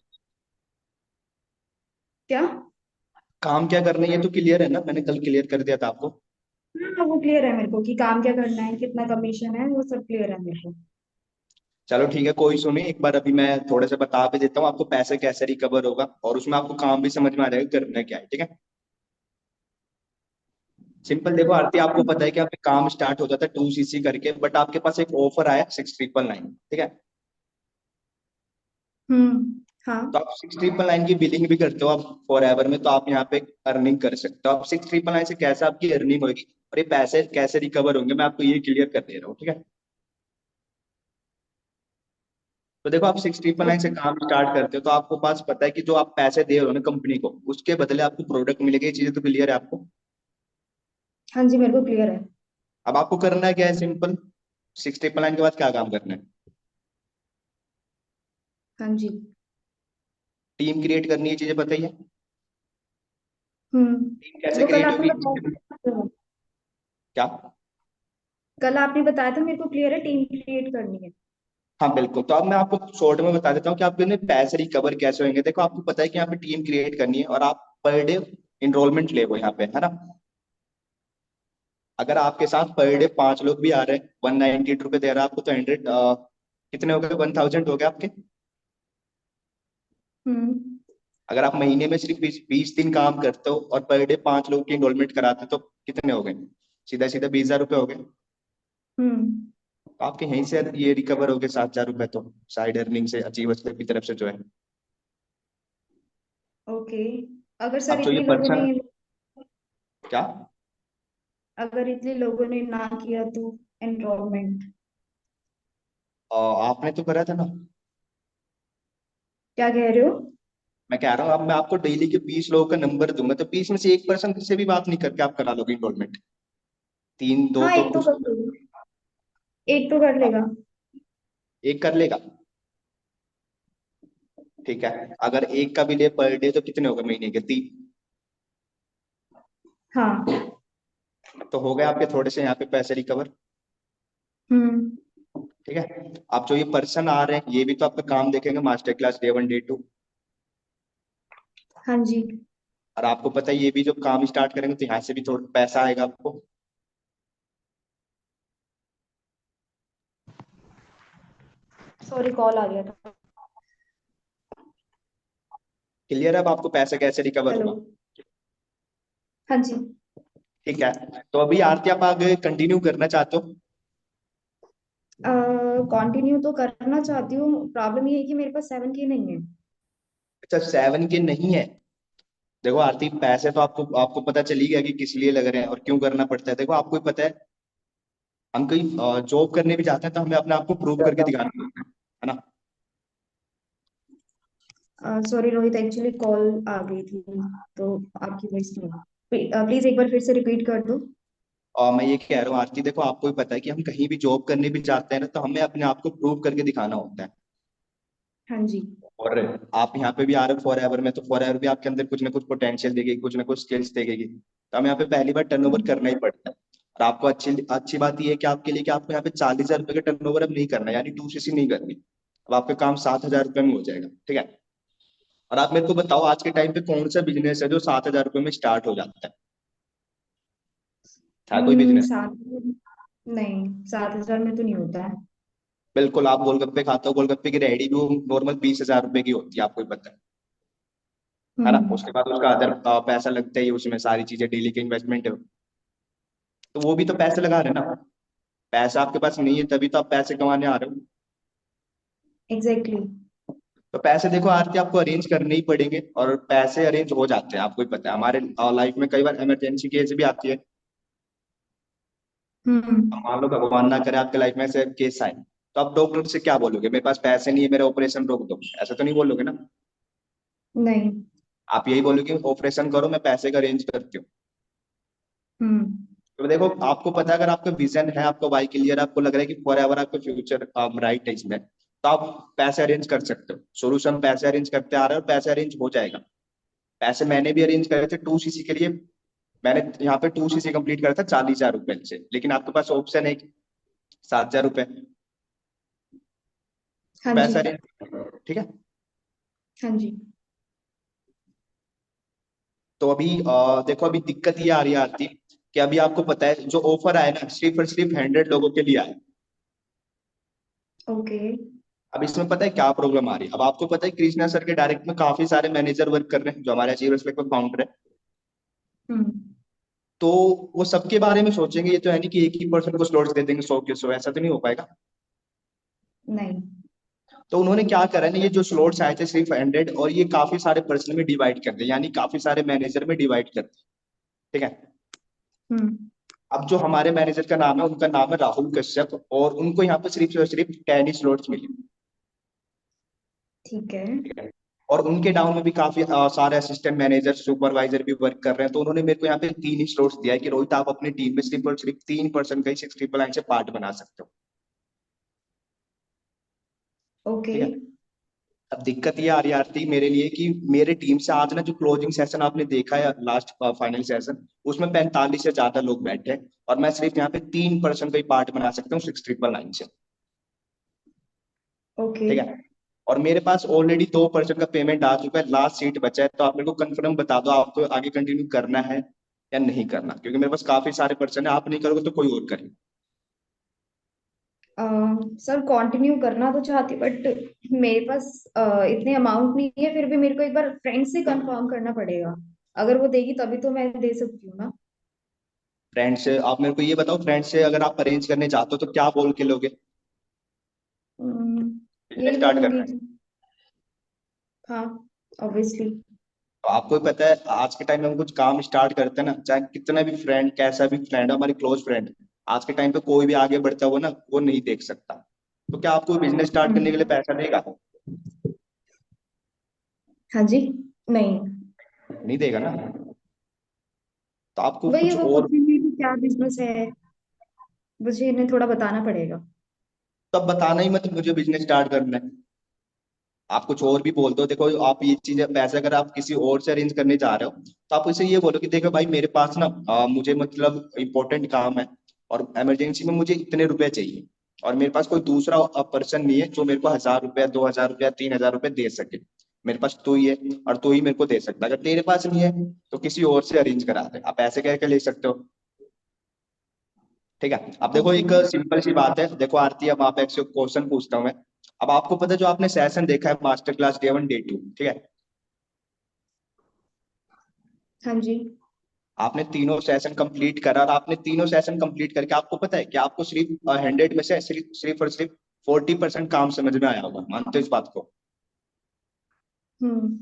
Speaker 2: क्या?
Speaker 4: काम क्या करना है ये तो क्लियर है ना, मैंने कल क्लियर कर दिया था आपको।
Speaker 2: हाँ, वो क्लियर है मेरे को कि काम क्या करना है, कितना कमीशन है, वो सब क्लियर है मेरे को।
Speaker 4: चलो ठीक है, कोई सुनिए, एक बार अभी मैं थोड़ा सा बता भी देता हूँ आपको पैसे कैसे रिकवर होगा, और उसमें आपको काम भी समझ में आ जाएगा करना क्या है, ठीक है? सिंपल देखो आरती, आपको पता है कि आपके काम स्टार्ट होता था 2 सीसी करके, बट आपके पास एक ऑफर आया 6,999, ठीक है?
Speaker 2: हाँ।
Speaker 4: तो आप 6,999 की बिलिंग भी करते हो आप फॉर एवर में, तो आप यहाँ पे अर्निंग कर सकते हो। आप 6,999 से कैसे आपकी अर्निंग होगी और ये पैसे कैसे रिकवर होंगे, मैं आपको ये क्लियर कर दे रहा हूँ, ठीक है? तो देखो, आप 6,999 से
Speaker 2: ओके।
Speaker 4: काम स्टार्ट करते हो तो आपको पास पता है कि जो आप पैसे दे रहे हो ना कंपनी को, उसके बदले आपको प्रोडक्ट मिलेगा, ये चीजें तो क्लियर है आपको?
Speaker 2: हाँ जी, मेरे को क्लियर है।
Speaker 4: अब आपको करना है क्या है, सिंपल, 6,999 के बाद क्या काम करना है?
Speaker 2: हाँ जी।
Speaker 4: टीम क्रिएट करनी है, चीजें पता ही है। टीम कैसे
Speaker 2: वो कल
Speaker 4: क्रिएट
Speaker 2: आपने
Speaker 4: होगी?
Speaker 2: बताया।
Speaker 4: क्या?
Speaker 2: कल आपने बताया था, मेरे को क्लियर है, टीम क्रिएट करनी है।
Speaker 4: हाँ बिल्कुल, तो अब मैं आपको शॉर्ट में बता देता हूँ कि आपके लिए पैसे रिकवर कैसे होंगे। देखो, आपको पता है कि यहाँ पे टीम क्रिएट करनी है और आप पर डे इनरोलमेंट ले वो यहाँ पे, है ना? अगर आपके साथ पर डे 5 लोग भी आ रहे हैं, 198 रुपये दे रहा है आपको, तो 100 कितने हो गए, 1,000 हो गए आपके।
Speaker 2: हम्म।
Speaker 4: अगर आप महीने में सिर्फ 20 दिन काम करते हो और पर डे 5 लोग की इनरोलमेंट कराते हो तो कितने हो गए? सीधा सीधा 20,000 रुपये हो गए।
Speaker 2: हम्म।
Speaker 4: तो आपके यहीं से ये रिकवर हो गए 7,000 रुपये, तो साइड अर्निंग से अचीवर्स की तरफ से जो है।
Speaker 2: ओके। अगर सर
Speaker 4: अब जो ये
Speaker 2: इतने लोगों ने
Speaker 4: पर्सन, क्या?
Speaker 2: अगर इतने लोगों ने ना किया तो एनरोलमेंट?
Speaker 4: आपने तो करा था ना।
Speaker 2: क्या कह रहे हो?
Speaker 4: मैं कह रहा हूँ, अब मैं आपको डेली के 20 लोगों का नंबर दूंगा, तो 20 में से एक पर्सन से भी बात नहीं करके आप करा लोगे इनरोलमेंट? तीन दो
Speaker 2: हाँ,
Speaker 4: तो
Speaker 2: एक तो
Speaker 4: कुछ,
Speaker 2: कर लेगा। एक तो कर लेगा।
Speaker 4: एक कर लेगा। ठीक है, अगर एक का भी ले पर डे तो कितने हो गए महीने के, 3।
Speaker 2: हाँ।
Speaker 4: तो हो गए आपके थोड़े से यहाँ पे पैसे रिकवर।
Speaker 2: हम्म।
Speaker 4: ठीक है, अब जो ये पर्सन आ रहे हैं ये भी तो आपका काम देखेंगे, मास्टर क्लास डे 1 डे 2।
Speaker 2: हाँ जी।
Speaker 4: और आपको पता है ये भी जब काम स्टार्ट करेंगे तो यहाँ से भी थोड़ा पैसा आएगा आपको।
Speaker 2: सॉरी, कॉल आ गया था।
Speaker 4: क्लियर है अब आपको पैसा कैसे रिकवर
Speaker 2: हेलो।
Speaker 4: होगा?
Speaker 2: हाँ जी।
Speaker 4: ठीक है, तो अभी आरती आप आगे कंटिन्यू करना चाहते हो?
Speaker 2: कंटिन्यू तो करना चाहती हूँ, प्रॉब्लम ये है कि मेरे पास 7K नहीं है।
Speaker 4: अच्छा, 7 के नहीं है। देखो आरती, पैसे तो आपको आपको पता चल ही गया कि किस लिए लग रहे हैं और क्यों करना पड़ता है। देखो आपको ही पता है, हम कहीं जॉब करने भी जाते हैं तो हमें अपने आप को प्रूव करके दिखाना पड़ता है ना?
Speaker 2: सॉरी रोहित, एक्चुअली कॉल आ गई थी, तो आपकी वॉइस नहीं। प्लीज एक बार फिर से रिपीट कर दो।
Speaker 4: और मैं ये कह रहा हूँ आरती, देखो आपको भी पता है कि हम कहीं भी जॉब करने भी जाते हैं ना, तो हमें अपने आप को प्रूव करके दिखाना होता है।
Speaker 2: हाँ जी।
Speaker 4: और आप यहाँ पे भी आ रहे हो फॉर एवर में, तो फॉर एवर भी आपके अंदर कुछ ना कुछ पोटेंशियल देगी, कुछ ना कुछ स्किल्स देगी, तो हमें यहाँ पे पहली बार टर्नओवर
Speaker 2: हम्म।
Speaker 4: करना ही पड़ता है। और आपको अच्छी अच्छी बात ये है कि आपके लिए कि आपको यहाँ पे 40,000 रुपये का टर्नओवर अब नहीं करना है, यानी 2 सीसी नहीं करनी। अब आपका काम 7,000 रुपये में हो जाएगा, ठीक है? और आप मेरे को बताओ, आज के टाइम पे कौन सा बिजनेस है जो 7,000 रुपये में स्टार्ट हो जाता है? था कोई बिजनेस?
Speaker 2: सात? नहीं, 7,000 में तो नहीं होता है।
Speaker 4: बिल्कुल, आप गोलगप्पे खाते हो, गोलगप्पे की रेडी भी नॉर्मल 20,000 रुपए की होती है, आपको ही पता है। है ना।
Speaker 2: हम्म।
Speaker 4: उसके बाद उसका अदर पैसा लगता है, उसमें सारी चीजें डेली के इन्वेस्टमेंट है, तो वो भी तो पैसे लगा रहे हैं ना। पैसा आपके पास नहीं है तभी तो आप पैसे कमाने आ रहे हो।
Speaker 2: एग्जैक्टली।
Speaker 4: तो पैसे देखो आरती आपको अरेंज करने ही पड़ेंगे, और पैसे अरेंज हो जाते हैं, आपको ही पता है हमारे लाइफ में कई बार इमरजेंसी केस भी आती है।
Speaker 2: हम्म।
Speaker 4: अब मान लो भगवान ना करे आपके लाइफ में से केस आए, तो आप डॉक्टर से क्या बोलोगे, मेरे पास पैसे नहीं है, मेरा ऑपरेशन रोक दो, ऐसा तो नहीं बोलोगे ना।
Speaker 2: नहीं।
Speaker 4: आप यही बोलोगे ऑपरेशन करो, मैं पैसे का अरेंज करती हूँ।
Speaker 2: हम्म।
Speaker 4: तो देखो आपको पता है, अगर आपका विजन है, आपको वाई क्लियर, आपको लग रहा है कि फॉर एवर आपका फ्यूचर राइट है इसमें, तो आप पैसे अरेंज कर सकते हो। शुरू से हम पैसे अरेंज करते आ रहे हैं और पैसे अरेंज हो जाएगा। पैसे मैंने भी अरेंज करे थे 2 सीसी के लिए। मैंने यहाँ पे 2 सीसी कंप्लीट करा था 40,000 रुपए से, लेकिन आपके पास ऑप्शन है 7,000 रुपए,
Speaker 2: हाँ जी।
Speaker 4: पैसा अरेंज, ठीक है।
Speaker 2: हाँ जी।
Speaker 4: तो अभी देखो अभी दिक्कत ये आ रही है आरती, कि अभी आपको पता है जो ऑफर आया ना, सिर्फ और सिर्फ 100 लोगों के लिए आया।
Speaker 2: ओके।
Speaker 4: अब इसमें पता है क्या प्रॉब्लम आ रही है। अब आपको पता है कृष्णा सर के डायरेक्ट में काफी सारे मैनेजर वर्क कर रहे हैं, जो हमारे अचीवर्स में फाउंडर है।
Speaker 2: हम्म।
Speaker 4: तो वो सबके बारे में सोचेंगे, ये तो है नहीं कि एक ही पर्सन को स्लॉट्स दे देंगे 100 के 100, ऐसा तो नहीं हो पाएगा।
Speaker 2: नहीं।
Speaker 4: तो उन्होंने क्या करा है ना, ये जो स्लॉट्स आए थे सिर्फ 100, और ये काफी सारे पर्सन में डिवाइड कर दिए, यानी काफी सारे मैनेजर में डिवाइड कर दिए, ठीक है।
Speaker 2: हम्म।
Speaker 4: अब जो हमारे मैनेजर का नाम है, उनका नाम है राहुल कश्यप, और उनको यहाँ पे सिर्फ और सिर्फ 10 ही स्लॉट्स मिले।
Speaker 2: ठीक है।
Speaker 4: और उनके डाउन में भी काफी सारे असिस्टेंट मैनेजर सुपरवाइजर भी वर्क कर रहे हैं, तो उन्होंने मेरे को यहाँ पे 3 ही स्लॉट्स दिया है कि रोहित आप अपनी टीम में सिर्फ और सिर्फ 3% का ही 699 से पार्ट बना सकते हो,
Speaker 2: ओके।
Speaker 4: ठीक है। अब दिक्कत ये आ रही है आरती मेरे लिए कि मेरे टीम से आज ना जो क्लोजिंग सेशन आपने देखा है, लास्ट फाइनल सेशन, उसमें 45 से ज्यादा लोग बैठे हैं, और मैं सिर्फ यहाँ पे 3% का ही पार्ट बना सकता हूँ 699 से,
Speaker 2: ओके।
Speaker 4: ठीक है। और मेरे पास ऑलरेडी 2% का पेमेंट आ चुका है, लास्ट सीट बचा है, तो आप मेरे को कंफर्म बता दो आपको आगे कंटिन्यू करना है या नहीं करना, क्योंकि मेरे पास काफी सारे पर्सन है, आप नहीं करोगे तो कोई और करे।
Speaker 2: सर कंटिन्यू करना तो चाहती, बट मेरे पास इतने अमाउंट नहीं है, फिर भी मेरे को एक बार फ्रेंड से कंफर्म करना पड़ेगा। अगर वो देगी तभी तो मैं दे सकती हूँ ना।
Speaker 4: फ्रेंड से आप मेरे को ये बताओ, फ्रेंड से अगर आप अरेंज करने चाहते हो तो क्या बोल के लोगे, बिजनेस
Speaker 2: यही
Speaker 4: स्टार्ट
Speaker 2: बोलूंगी
Speaker 4: करना है।
Speaker 2: कि हाँ, ऑब्वियसली।
Speaker 4: तो आपको भी पता है आज के टाइम में हम कुछ काम स्टार्ट करते हैं ना, चाहे कितना भी फ्रेंड, कैसा भी फ्रेंड है, हमारी क्लोज फ्रेंड, आज के टाइम पे कोई भी आगे बढ़ता हुआ ना वो नहीं देख सकता। तो क्या आपको बिजनेस स्टार्ट करने के लिए
Speaker 2: हम्म।
Speaker 4: पैसा देगा,
Speaker 2: हाँ जी। नहीं।
Speaker 4: नहीं देगा ना। तो आपको
Speaker 2: भैया
Speaker 4: कुछ
Speaker 2: वो
Speaker 4: और,
Speaker 2: पूछेंगे कि क्या बिजनेस है, मुझे इन्हें थोड़ा बताना पड़ेगा।
Speaker 4: तब बताना ही मत मुझे बिजनेस स्टार्ट करना है। आप कुछ और भी बोल दो, देखो आप ये चीजें पैसे अगर आप किसी और से अरेंज करने जा रहे हो, तो आप उसे ये बोलो कि देखो भाई मेरे पास ना मुझे मतलब इंपॉर्टेंट काम है, और इमरजेंसी में मुझे इतने रुपए चाहिए, और मेरे पास कोई दूसरा पर्सन नहीं है जो मेरे को 1,000 रुपया, 2,000 रुपया, 3,000 रुपया दे सके। मेरे पास तू ही है, और तू ही मेरे को दे सकता है। अगर तेरे पास नहीं है तो किसी और से अरेंज करा दे, आप ऐसे कह के ले सकते हो, ठीक है। अब देखो
Speaker 2: ओके।
Speaker 4: एक सिंपल सी बात है, देखो आरती अब आप एक क्वेश्चन पूछता हूँ मैं। अब आपको पता है जो आपने सेशन देखा है मास्टर क्लास डे 1 डे 2, ठीक है,
Speaker 2: हाँ जी।
Speaker 4: आपने तीनों सेशन कंप्लीट करा, और आपने तीनों सेशन कंप्लीट करके आपको पता है कि आपको सिर्फ 100 में से सिर्फ और सिर्फ 40% काम समझ में आया होगा, मानते हो इस बात को।
Speaker 2: हम्म।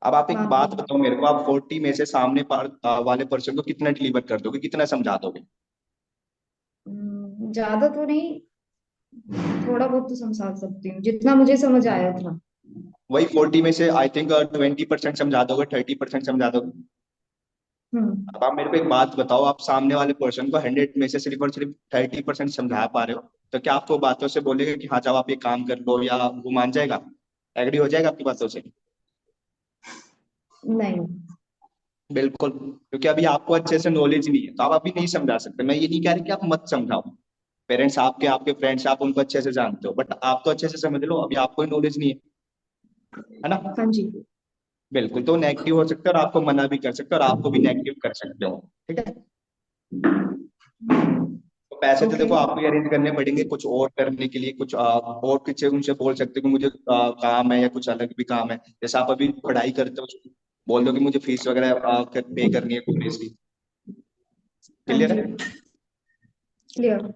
Speaker 4: अब आप एक
Speaker 2: मानती
Speaker 4: बात
Speaker 2: हूँ।
Speaker 4: बताओ मेरे को, आप 40 में से सामने वाले पर्सन को कितना डिलीवर कर दोगे, कितना समझा दोगे।
Speaker 2: ज्यादा तो नहीं, थोड़ा बहुत तो समझा सकती हूँ, जितना मुझे समझ आया उतना।
Speaker 4: वही 40 में से आई थिंक 20% समझा दोगे, 30% समझा दोगे।
Speaker 2: हम्म।
Speaker 4: अब आप मेरे को एक बात बताओ, आप सामने वाले पर्सन को 100 में से सिर्फ और सिर्फ 30% समझा पा रहे हो, तो क्या आपको बातों से बोलेगा कि हाँ जाओ आप ये काम कर लो, या वो मान जाएगा, एग्री हो जाएगा आपकी बातों से।
Speaker 2: नहीं।
Speaker 4: बिल्कुल, क्योंकि अभी आपको अच्छे से नॉलेज नहीं है, तो आप अभी नहीं समझा सकते। मैं ये नहीं कह रहा कि आप मत समझाओ, पेरेंट्स आपके, आपके फ्रेंड्स, आप उनको अच्छे से जानते हो, बट आप तो अच्छे से समझ लो, अभी आपको नॉलेज नहीं है ना।
Speaker 2: हाँ जी।
Speaker 4: बिल्कुल, तो नेगेटिव हो सकता है, और आपको मना भी कर सकते हो, और आपको भी नेगेटिव कर सकते हो, ठीक है। तो पैसे तो
Speaker 2: ओके।
Speaker 4: देखो आपको अरेंज करने पड़ेंगे कुछ और करने के लिए, कुछ और पीछे उनसे बोल सकते हो कि मुझे काम है या कुछ अलग भी काम है, जैसे आप अभी पढ़ाई करते हो, बोल दो कि मुझे फीस वगैरह पे करनी है कॉलेज की।
Speaker 2: हाँ
Speaker 4: क्लियर
Speaker 2: जी,
Speaker 4: है?
Speaker 2: क्लियर।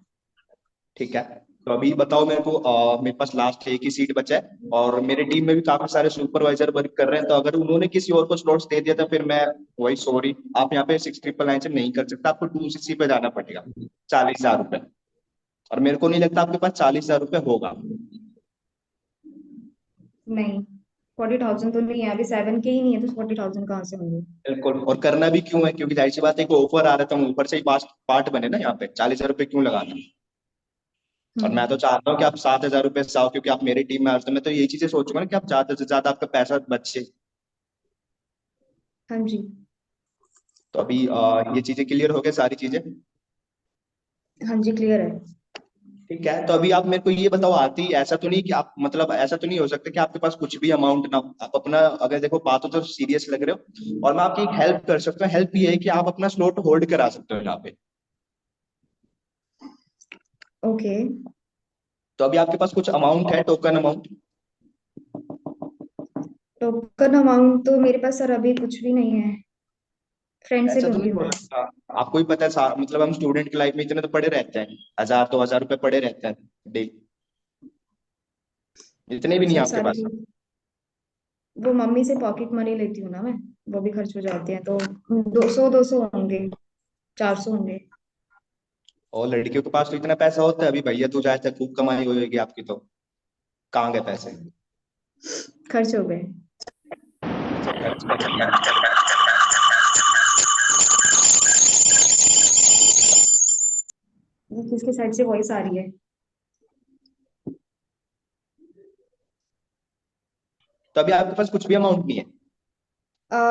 Speaker 4: ठीक है। तो अभी बताओ मेरे को, मेरे पास लास्ट एक ही सीट बचा है और मेरे टीम में भी काफी सारे सुपरवाइजर वर्क कर रहे हैं, तो अगर उन्होंने किसी और को स्लॉट्स दे दिया तो फिर मैं वही सॉरी, आप यहाँ पे 6,999 से नहीं कर सकता, आपको 2CC पे जाना पड़ेगा। 40,000 रुपये। और मेरे को नहीं लगता आपके पास 40,000 रुपये होगा।
Speaker 2: नहीं, 40,000 तो नहीं है, अभी 7K ही नहीं है तो 40,000 कहाँ से होंगे।
Speaker 4: बिल्कुल, और करना भी क्यों है, क्योंकि जाहिर सी बात है, एक ऑफर आ रहा था, हम ऊपर से ही पास पार्ट बने ना, यहाँ पे 40,000 रुपये क्यों लगाना। और मैं
Speaker 2: हम्म।
Speaker 4: तो चाहता हूँ कि आप 7,000 रुपये से आओ, क्योंकि आप मेरी टीम में आते हो, मैं तो यही चीजें सोचूंगा ना कि आप ज्यादा से ज्यादा आपका पैसा बचे।
Speaker 2: हाँ जी।
Speaker 4: तो अभी ये चीजें क्लियर हो गई सारी चीजें।
Speaker 2: हाँ जी, क्लियर है।
Speaker 4: ठीक है, तो अभी आप मेरे को ये बताओ, आती ऐसा तो नहीं कि आप, मतलब ऐसा तो नहीं हो सकता कि आपके पास कुछ भी अमाउंट ना हो, आप अपना, अगर देखो बात तो सीरियस लग रहे हो और मैं आपकी एक हेल्प कर सकता हूँ, हेल्प ये है कि आप अपना स्लॉट होल्ड करा सकते हो यहाँ पे।
Speaker 2: ओके।
Speaker 4: तो अभी आपके पास कुछ अमाउंट है, टोकन अमाउंट?
Speaker 2: टोकन अमाउंट तो मेरे पास सर अभी कुछ भी नहीं है, फ्रेंड से
Speaker 4: ऐसा तो नहीं
Speaker 2: लूंगी
Speaker 4: हो
Speaker 2: मैं।
Speaker 4: सकता। आपको ही पता है मतलब हम स्टूडेंट की लाइफ में इतने तो पड़े रहते हैं, 1,000 2,000 रुपये पड़े रहते हैं डेली। इतने भी नहीं है
Speaker 2: सर
Speaker 4: आपके
Speaker 2: सारी
Speaker 4: पास।
Speaker 2: वो मम्मी से पॉकेट मनी लेती हूँ ना मैं, वो भी खर्च हो जाते हैं तो 200 होंगे, 400 होंगे।
Speaker 4: और लड़कियों के पास तो इतना पैसा होता है, अभी भैया तू जाए खूब कमाई हुई होगी आपकी, तो कहाँ गए पैसे?
Speaker 2: खर्च हो गए।
Speaker 4: अच्छा, खर्च कर दिए हैं।
Speaker 2: ये किसके साइड से वॉइस आ रही है।
Speaker 4: तो अभी आपके पास कुछ भी अमाउंट नहीं है?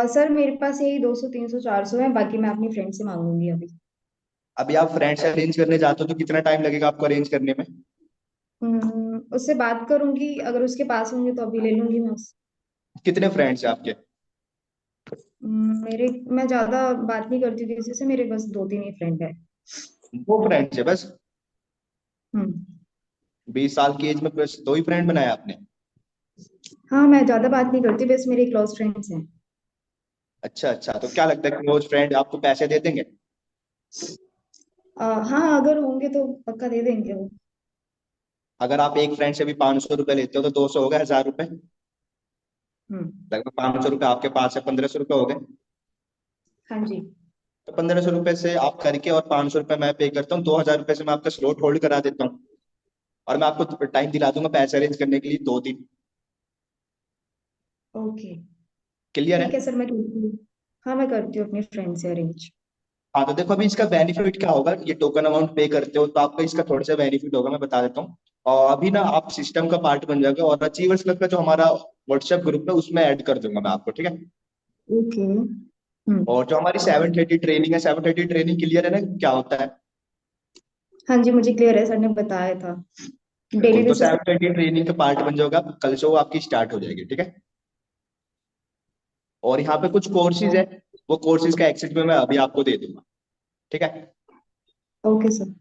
Speaker 2: सर मेरे पास यही 200 300 400 है, बाकी मैं अपनी फ्रेंड से मांगूंगी अभी।
Speaker 4: अभी आप फ्रेंड से अरेंज करने जाते हो तो कितना टाइम लगेगा आपको अरेंज करने में?
Speaker 2: उससे बात करूंगी, अगर उसके पास होंगे तो अभी ले लूंगी मैं उससे।
Speaker 4: कितने फ्रेंड्स हैं आपके?
Speaker 2: मेरे मैं ज्यादा बात नहीं करती किसी से, मेरे बस 2 3 ही फ्रेंड है।
Speaker 4: 2 फ्रेंड्स है बस?
Speaker 2: हम्म।
Speaker 4: 20 साल की एज में बस 2 ही फ्रेंड बनाया आपने?
Speaker 2: हाँ, मैं ज्यादा बात नहीं करती, बस मेरे क्लोज फ्रेंड्स हैं।
Speaker 4: अच्छा अच्छा, तो क्या लगता है क्लोज फ्रेंड आपको पैसे दे देंगे?
Speaker 2: हाँ, अगर होंगे तो पक्का दे देंगे वो।
Speaker 4: अगर आप एक फ्रेंड से भी 500 रुपए लेते हो तो 200 हो गए, 1,000 रुपए।
Speaker 2: हम्म।
Speaker 4: लगभग 500 रुपए आपके पास है, 1,500 रुपए हो गए।
Speaker 2: हाँ जी।
Speaker 4: तो 1,500 रुपए से आप करके और 500 रुपए मैं पे करता हूँ, 2,000 रुपए से मैं आपका स्लॉट होल्ड करा देता हूँ। और मैं आपको टाइम दिला दूंगा पैसे अरेंज करने के लिए 2 दिन।
Speaker 2: ओके।
Speaker 4: क्लियर
Speaker 2: ठीक है
Speaker 4: है?
Speaker 2: सर, मैं करती हूँ। हाँ, मैं करती हूँ अपनी फ्रेंड से अरेंज।
Speaker 4: हाँ, तो देखो अभी इसका बेनिफिट क्या होगा, ये टोकन अमाउंट पे करते हो तो आपका इसका थोड़ा सा बेनिफिट होगा, मैं बता देता हूँ। और अभी ना आप सिस्टम का पार्ट बन जाओगे, और अचीवर्स क्लब का जो हमारा व्हाट्सएप ग्रुप है उसमें ऐड कर दूंगा मैं आपको, ठीक है?
Speaker 2: ओके। हम्म।
Speaker 4: और जो हमारी 7:30 ट्रेनिंग है, 7:30 ट्रेनिंग क्लियर है ना क्या होता है?
Speaker 2: हाँ जी, मुझे क्लियर है, सर ने बताया था। डेली
Speaker 4: बिल्कुल, तो
Speaker 2: बेसिस।
Speaker 4: 7:30 ट्रेनिंग का पार्ट बन जाओगा, कल से वो आपकी स्टार्ट हो जाएगी, ठीक है? और यहाँ पे कुछ कोर्सेज है, वो कोर्सेज का एक्सेस में मैं अभी आपको दे दूंगा, ठीक है?
Speaker 2: Okay sir.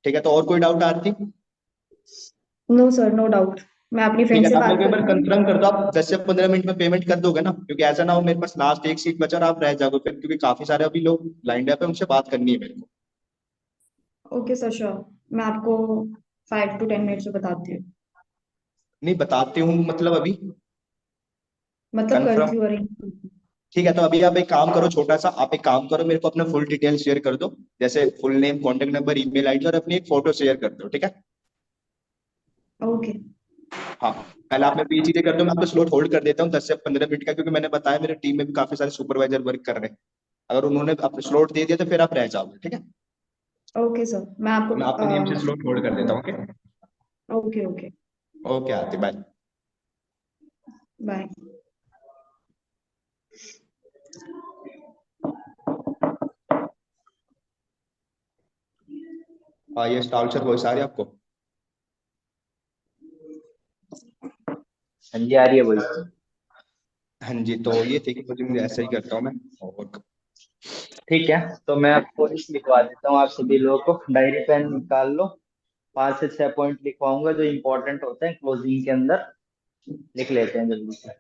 Speaker 4: ठीक है, तो और कोई डाउट आती?
Speaker 2: No sir, no doubt. मैं अपनी
Speaker 4: ठीक
Speaker 2: फ्रेंड
Speaker 4: है,
Speaker 2: से
Speaker 4: तो आप मेरे
Speaker 2: बात
Speaker 4: को एक बार
Speaker 2: करती हूँ।
Speaker 4: कंफर्म कर दो, आप 10 से 15 मिनट में पेमेंट कर दोगे ना, क्योंकि ऐसा ना हो मेरे पास लास्ट एक सीट बचा और आप रह जाओगे फिर, क्योंकि काफी सारे अभी लोग लाइंड अप है, उनसे बात करनी है मेरे को।
Speaker 2: Okay sir, sure. मैं आपको 5 to 10 मिनट्स में बताती हूँ।
Speaker 4: नहीं बताती हूँ मतलब अभी?
Speaker 2: मतलब
Speaker 4: कंफर्म?
Speaker 2: करती हूँ, अरेंज करती हूँ।
Speaker 4: ठीक है, तो अभी आप एक काम करो, छोटा सा आप एक काम करो, मेरे को अपना फुल डिटेल शेयर कर दो, जैसे full name, contact number, email ID और अपनी एक फोटो शेयर कर दो, ठीक है?
Speaker 2: ओके।
Speaker 4: हाँ, पहले आप मेरे को ये चीजें कर दो, मैं आपको स्लॉट होल्ड कर देता हूँ 10 से 15 मिनट का, क्योंकि मैंने बताया मेरी टीम में भी काफी सारे सुपरवाइजर वर्क कर रहे हैं, अगर उन्होंने आपको स्लॉट दे दिया तो फिर आप रह जाओगे, ठीक है?
Speaker 2: ओके सर, मैं
Speaker 4: तो मैं आपके नेम से
Speaker 2: आपको।
Speaker 4: स्लॉट होल्ड कर देता हूँ, ओके?
Speaker 2: Okay okay.
Speaker 4: ओके आते, बाय।
Speaker 2: बाय।
Speaker 4: हाँ, ये स्टॉल सर वॉइस आ रही है आपको?
Speaker 1: हाँ जी, आ रही है वही।
Speaker 4: हाँ जी, तो ये थी कि मुझे ऐसा ही करता हूँ मैं। और
Speaker 1: ठीक है, तो मैं आपको लिस्ट लिखवा देता हूँ, आप सभी लोगों को डायरी पेन निकाल लो। 5 से 6 पॉइंट लिखवाऊंगा जो इंपॉर्टेंट होते हैं, क्लोजिंग के अंदर लिख लेते हैं जल्दी से।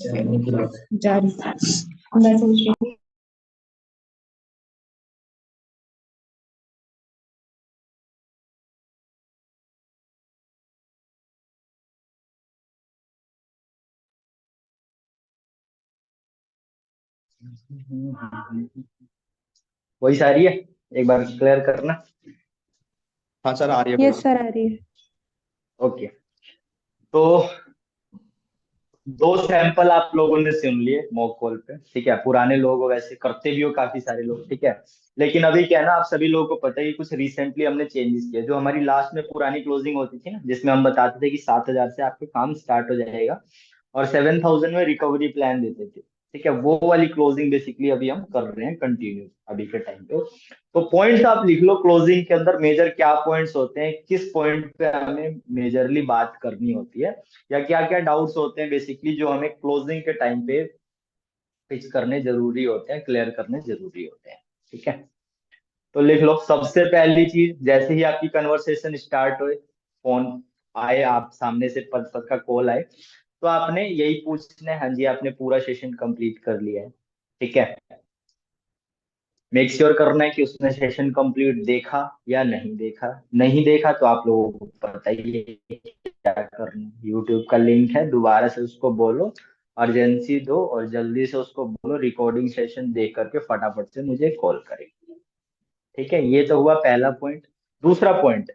Speaker 2: जा रही मैं सोच रही थी
Speaker 1: वही सारी है, एक बार क्लियर करना।
Speaker 4: हाँ सर, आ रही है।
Speaker 3: यस सर, आ रही है।
Speaker 1: ओके, तो दो सैंपल आप लोगों ने सुन लिए मॉक कॉल पे, ठीक है। पुराने लोग हो, वैसे करते भी हो काफी सारे लोग, ठीक है। लेकिन अभी क्या है ना, आप सभी लोगों को पता है कि कुछ रिसेंटली हमने चेंजेस किए। जो हमारी लास्ट में पुरानी क्लोजिंग होती थी ना, जिसमें हम बताते थे कि 7,000 से आपके काम स्टार्ट हो जाएगा और 7,000 में रिकवरी प्लान देते थे, ठीक है। वो वाली क्लोजिंग बेसिकली अभी हम कर रहे हैं कंटिन्यू अभी के टाइम पे। तो पॉइंट्स आप लिख लो क्लोजिंग के अंदर, मेजर क्या पॉइंट्स होते हैं, किस पॉइंट पे हमें मेजरली बात करनी होती है, या क्या क्या डाउट्स होते हैं बेसिकली जो हमें क्लोजिंग के टाइम पे फिक्स करने जरूरी होते हैं, क्लियर करने जरूरी होते हैं, ठीक है। तो लिख लो, सबसे पहली चीज, जैसे ही आपकी कन्वर्सेशन स्टार्ट हुए, फोन आए, आप सामने से पद पद का कॉल आए, तो आपने यही पूछना है, हाँ जी आपने पूरा सेशन कंप्लीट कर लिया है, ठीक है। मेक श्योर करना है कि उसने सेशन कंप्लीट देखा या नहीं देखा। नहीं देखा तो आप लोगों को पता ही है क्या करना है। यूट्यूब का लिंक है, दोबारा से उसको बोलो, अर्जेंसी दो और जल्दी से उसको बोलो रिकॉर्डिंग सेशन देख करके फटाफट से मुझे कॉल करे, ठीक है। ये तो हुआ पहला पॉइंट। दूसरा पॉइंट,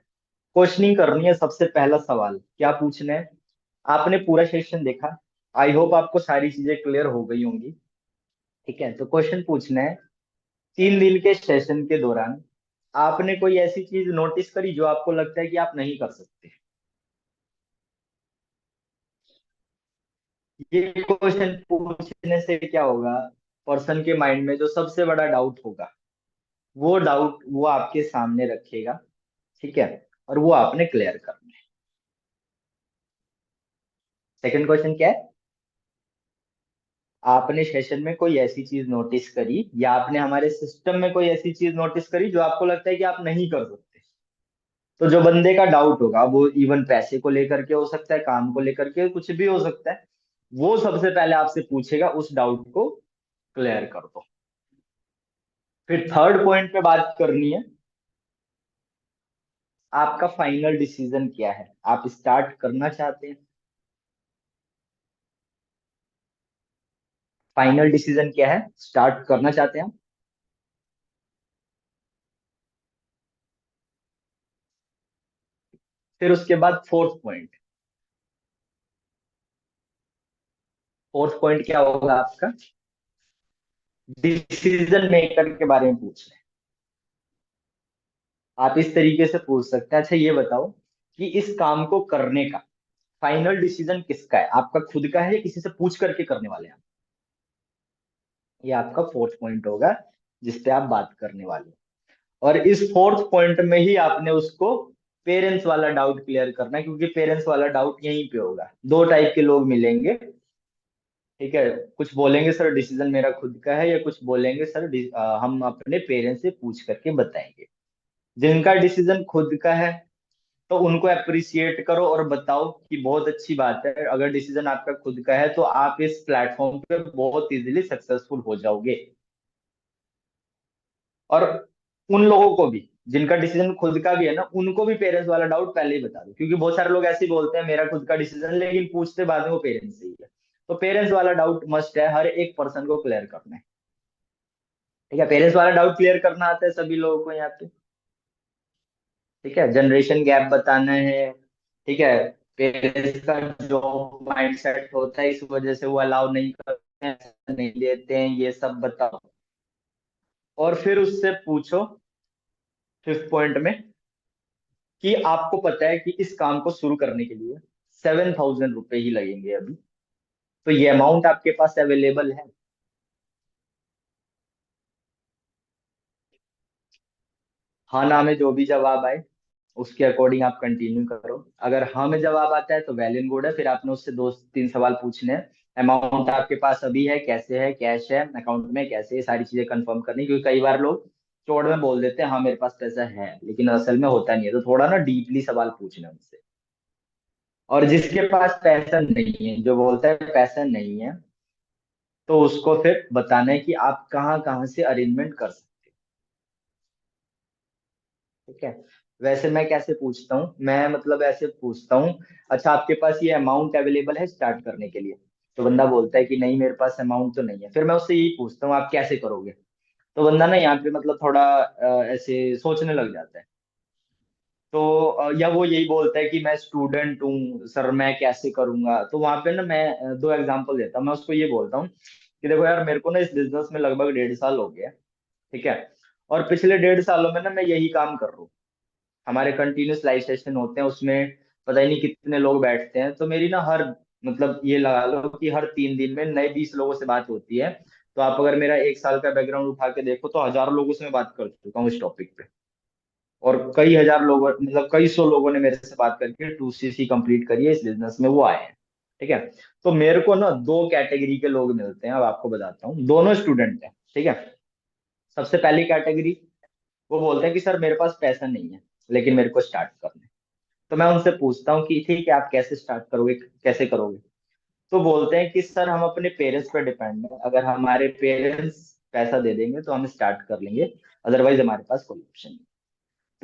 Speaker 1: क्वेश्चनिंग करनी है। सबसे पहला सवाल क्या पूछना है, आपने पूरा सेशन देखा, आई होप आपको सारी चीजें क्लियर हो गई होंगी, ठीक है। तो क्वेश्चन पूछना है, 3 दिन के सेशन के दौरान आपने कोई ऐसी चीज नोटिस करी जो आपको लगता है कि आप नहीं कर सकते। ये क्वेश्चन पूछने से क्या होगा, पर्सन के माइंड में जो सबसे बड़ा डाउट होगा, वो डाउट वो आपके सामने रखेगा, ठीक है, और वो आपने क्लियर करना है। सेकंड क्वेश्चन क्या है, आपने सेशन में कोई ऐसी चीज नोटिस करी या आपने हमारे सिस्टम में कोई ऐसी चीज नोटिस करी जो आपको लगता है कि आप नहीं कर सकते। तो जो बंदे का डाउट होगा, वो इवन पैसे को लेकर के हो सकता है, काम को लेकर के, कुछ भी हो सकता है, वो सबसे पहले आपसे पूछेगा, उस डाउट को क्लियर कर दो। फिर थर्ड पॉइंट पे बात करनी है, आपका फाइनल डिसीजन क्या है, आप स्टार्ट करना चाहते हैं। फाइनल डिसीजन क्या है, स्टार्ट करना चाहते हैं। फिर उसके बाद फोर्थ पॉइंट क्या होगा आपका, डिसीजन मेकर के बारे में पूछ रहे हैं। आप इस तरीके से पूछ सकते हैं, अच्छा ये बताओ कि इस काम को करने का फाइनल डिसीजन किसका है, आपका खुद का है या किसी से पूछ करके करने वाले हैं। ये आपका फोर्थ पॉइंट होगा जिस पे आप बात करने वाले हैं। और इस फोर्थ पॉइंट में ही आपने उसको पेरेंट्स वाला डाउट क्लियर करना है, क्योंकि पेरेंट्स वाला डाउट यहीं पे होगा। दो टाइप के लोग मिलेंगे, ठीक है। कुछ बोलेंगे सर डिसीजन मेरा खुद का है, या कुछ बोलेंगे सर हम अपने पेरेंट्स से पूछ करके बताएंगे। जिनका डिसीजन खुद का है तो उनको अप्रिसिएट करो और बताओ कि बहुत अच्छी बात है, अगर डिसीजन आपका खुद का है तो आप इस प्लेटफॉर्म पे बहुत इजीली सक्सेसफुल हो जाओगे। और उन लोगों को भी जिनका डिसीजन खुद का भी है ना, उनको भी पेरेंट्स वाला डाउट पहले ही बता दो, क्योंकि बहुत सारे लोग ऐसे ही बोलते हैं मेरा खुद का डिसीजन, लेकिन पूछते बाद में वो पेरेंट्स से ही है। तो पेरेंट्स वाला डाउट मस्ट है, हर एक पर्सन को क्लियर करना है, ठीक है। पेरेंट्स वाला डाउट क्लियर करना आता है सभी लोगों को यहाँ पे, ठीक है। जनरेशन गैप बताना है, ठीक है। पेरेंट्स का जो माइंडसेट होता है, इस वजह से वो अलाउ नहीं करते हैं, नहीं देते हैं, ये सब बताओ। और फिर उससे पूछो फिफ्थ पॉइंट में कि आपको पता है कि इस काम को शुरू करने के लिए 7,000 रुपए ही लगेंगे अभी, तो ये अमाउंट आपके पास अवेलेबल है। हाँ ना में जो भी जवाब आए उसके अकॉर्डिंग आप कंटिन्यू करो। अगर हाँ में जवाब आता है तो वेल एंड गुड है, फिर आपने उससे दो तीन सवाल पूछने हैं। अमाउंट आपके पास अभी है, कैसे है, कैश है अकाउंट में, कैसे, ये सारी चीजें कंफर्म करनी, क्योंकि कई बार लोग चौड़ में बोल देते हैं हाँ मेरे पास पैसा है, लेकिन असल में होता नहीं है। तो थोड़ा ना डीपली सवाल पूछना उनसे। और जिसके पास पैसा नहीं है, जो बोलता है पैसा नहीं है, तो उसको फिर बताना है कि आप कहाँ कहाँ से अरेंजमेंट कर सकते हो। ठीक है। वैसे मैं कैसे पूछता हूँ, मैं मतलब ऐसे पूछता हूँ, अच्छा आपके पास ये अमाउंट अवेलेबल है स्टार्ट करने के लिए? तो बंदा बोलता है कि नहीं मेरे पास अमाउंट तो नहीं है। फिर मैं उससे यही पूछता हूँ आप कैसे करोगे? तो बंदा ना यहाँ पे मतलब थोड़ा ऐसे सोचने लग जाता है। तो या वो यही बोलता है कि मैं स्टूडेंट हूँ सर, मैं कैसे करूंगा? तो वहां पे ना मैं दो एग्जांपल देता हूँ। मैं उसको ये बोलता हूँ कि देखो यार, मेरे को ना इस बिजनेस में लगभग 1.5 साल हो गया। ठीक है। और पिछले 1.5 सालों में ना मैं यही काम कर रहा हूँ। हमारे कंटिन्यूस लाइव सेशन होते हैं, उसमें पता ही नहीं कितने लोग बैठते हैं। तो मेरी ना हर मतलब ये लगा लो कि हर 3 दिन में नए 20 लोगों से बात होती है। तो आप अगर मेरा 1 साल का बैकग्राउंड उठा के देखो तो हजारों लोगों से मैं बात कर चुका हूँ इस टॉपिक पे। और कई हजार लोगों मतलब कई सौ लोगों ने मेरे से बात करके 2CC कंप्लीट करी है, इस बिजनेस में वो आए हैं। ठीक है। तो मेरे को ना दो कैटेगरी के लोग मिलते हैं, अब आपको बताता हूँ। दोनों स्टूडेंट हैं। ठीक है। सबसे पहली कैटेगरी, वो बोलते हैं कि सर मेरे पास पैसा नहीं है लेकिन मेरे को स्टार्ट करना है। तो मैं उनसे पूछता हूँ कि ठीक है आप कैसे स्टार्ट करोगे, कैसे करोगे? तो बोलते हैं कि सर हम अपने पेरेंट्स पर डिपेंड है, अगर हमारे पेरेंट्स पैसा दे देंगे तो हम स्टार्ट कर लेंगे, अदरवाइज हमारे पास कोई ऑप्शन नहीं।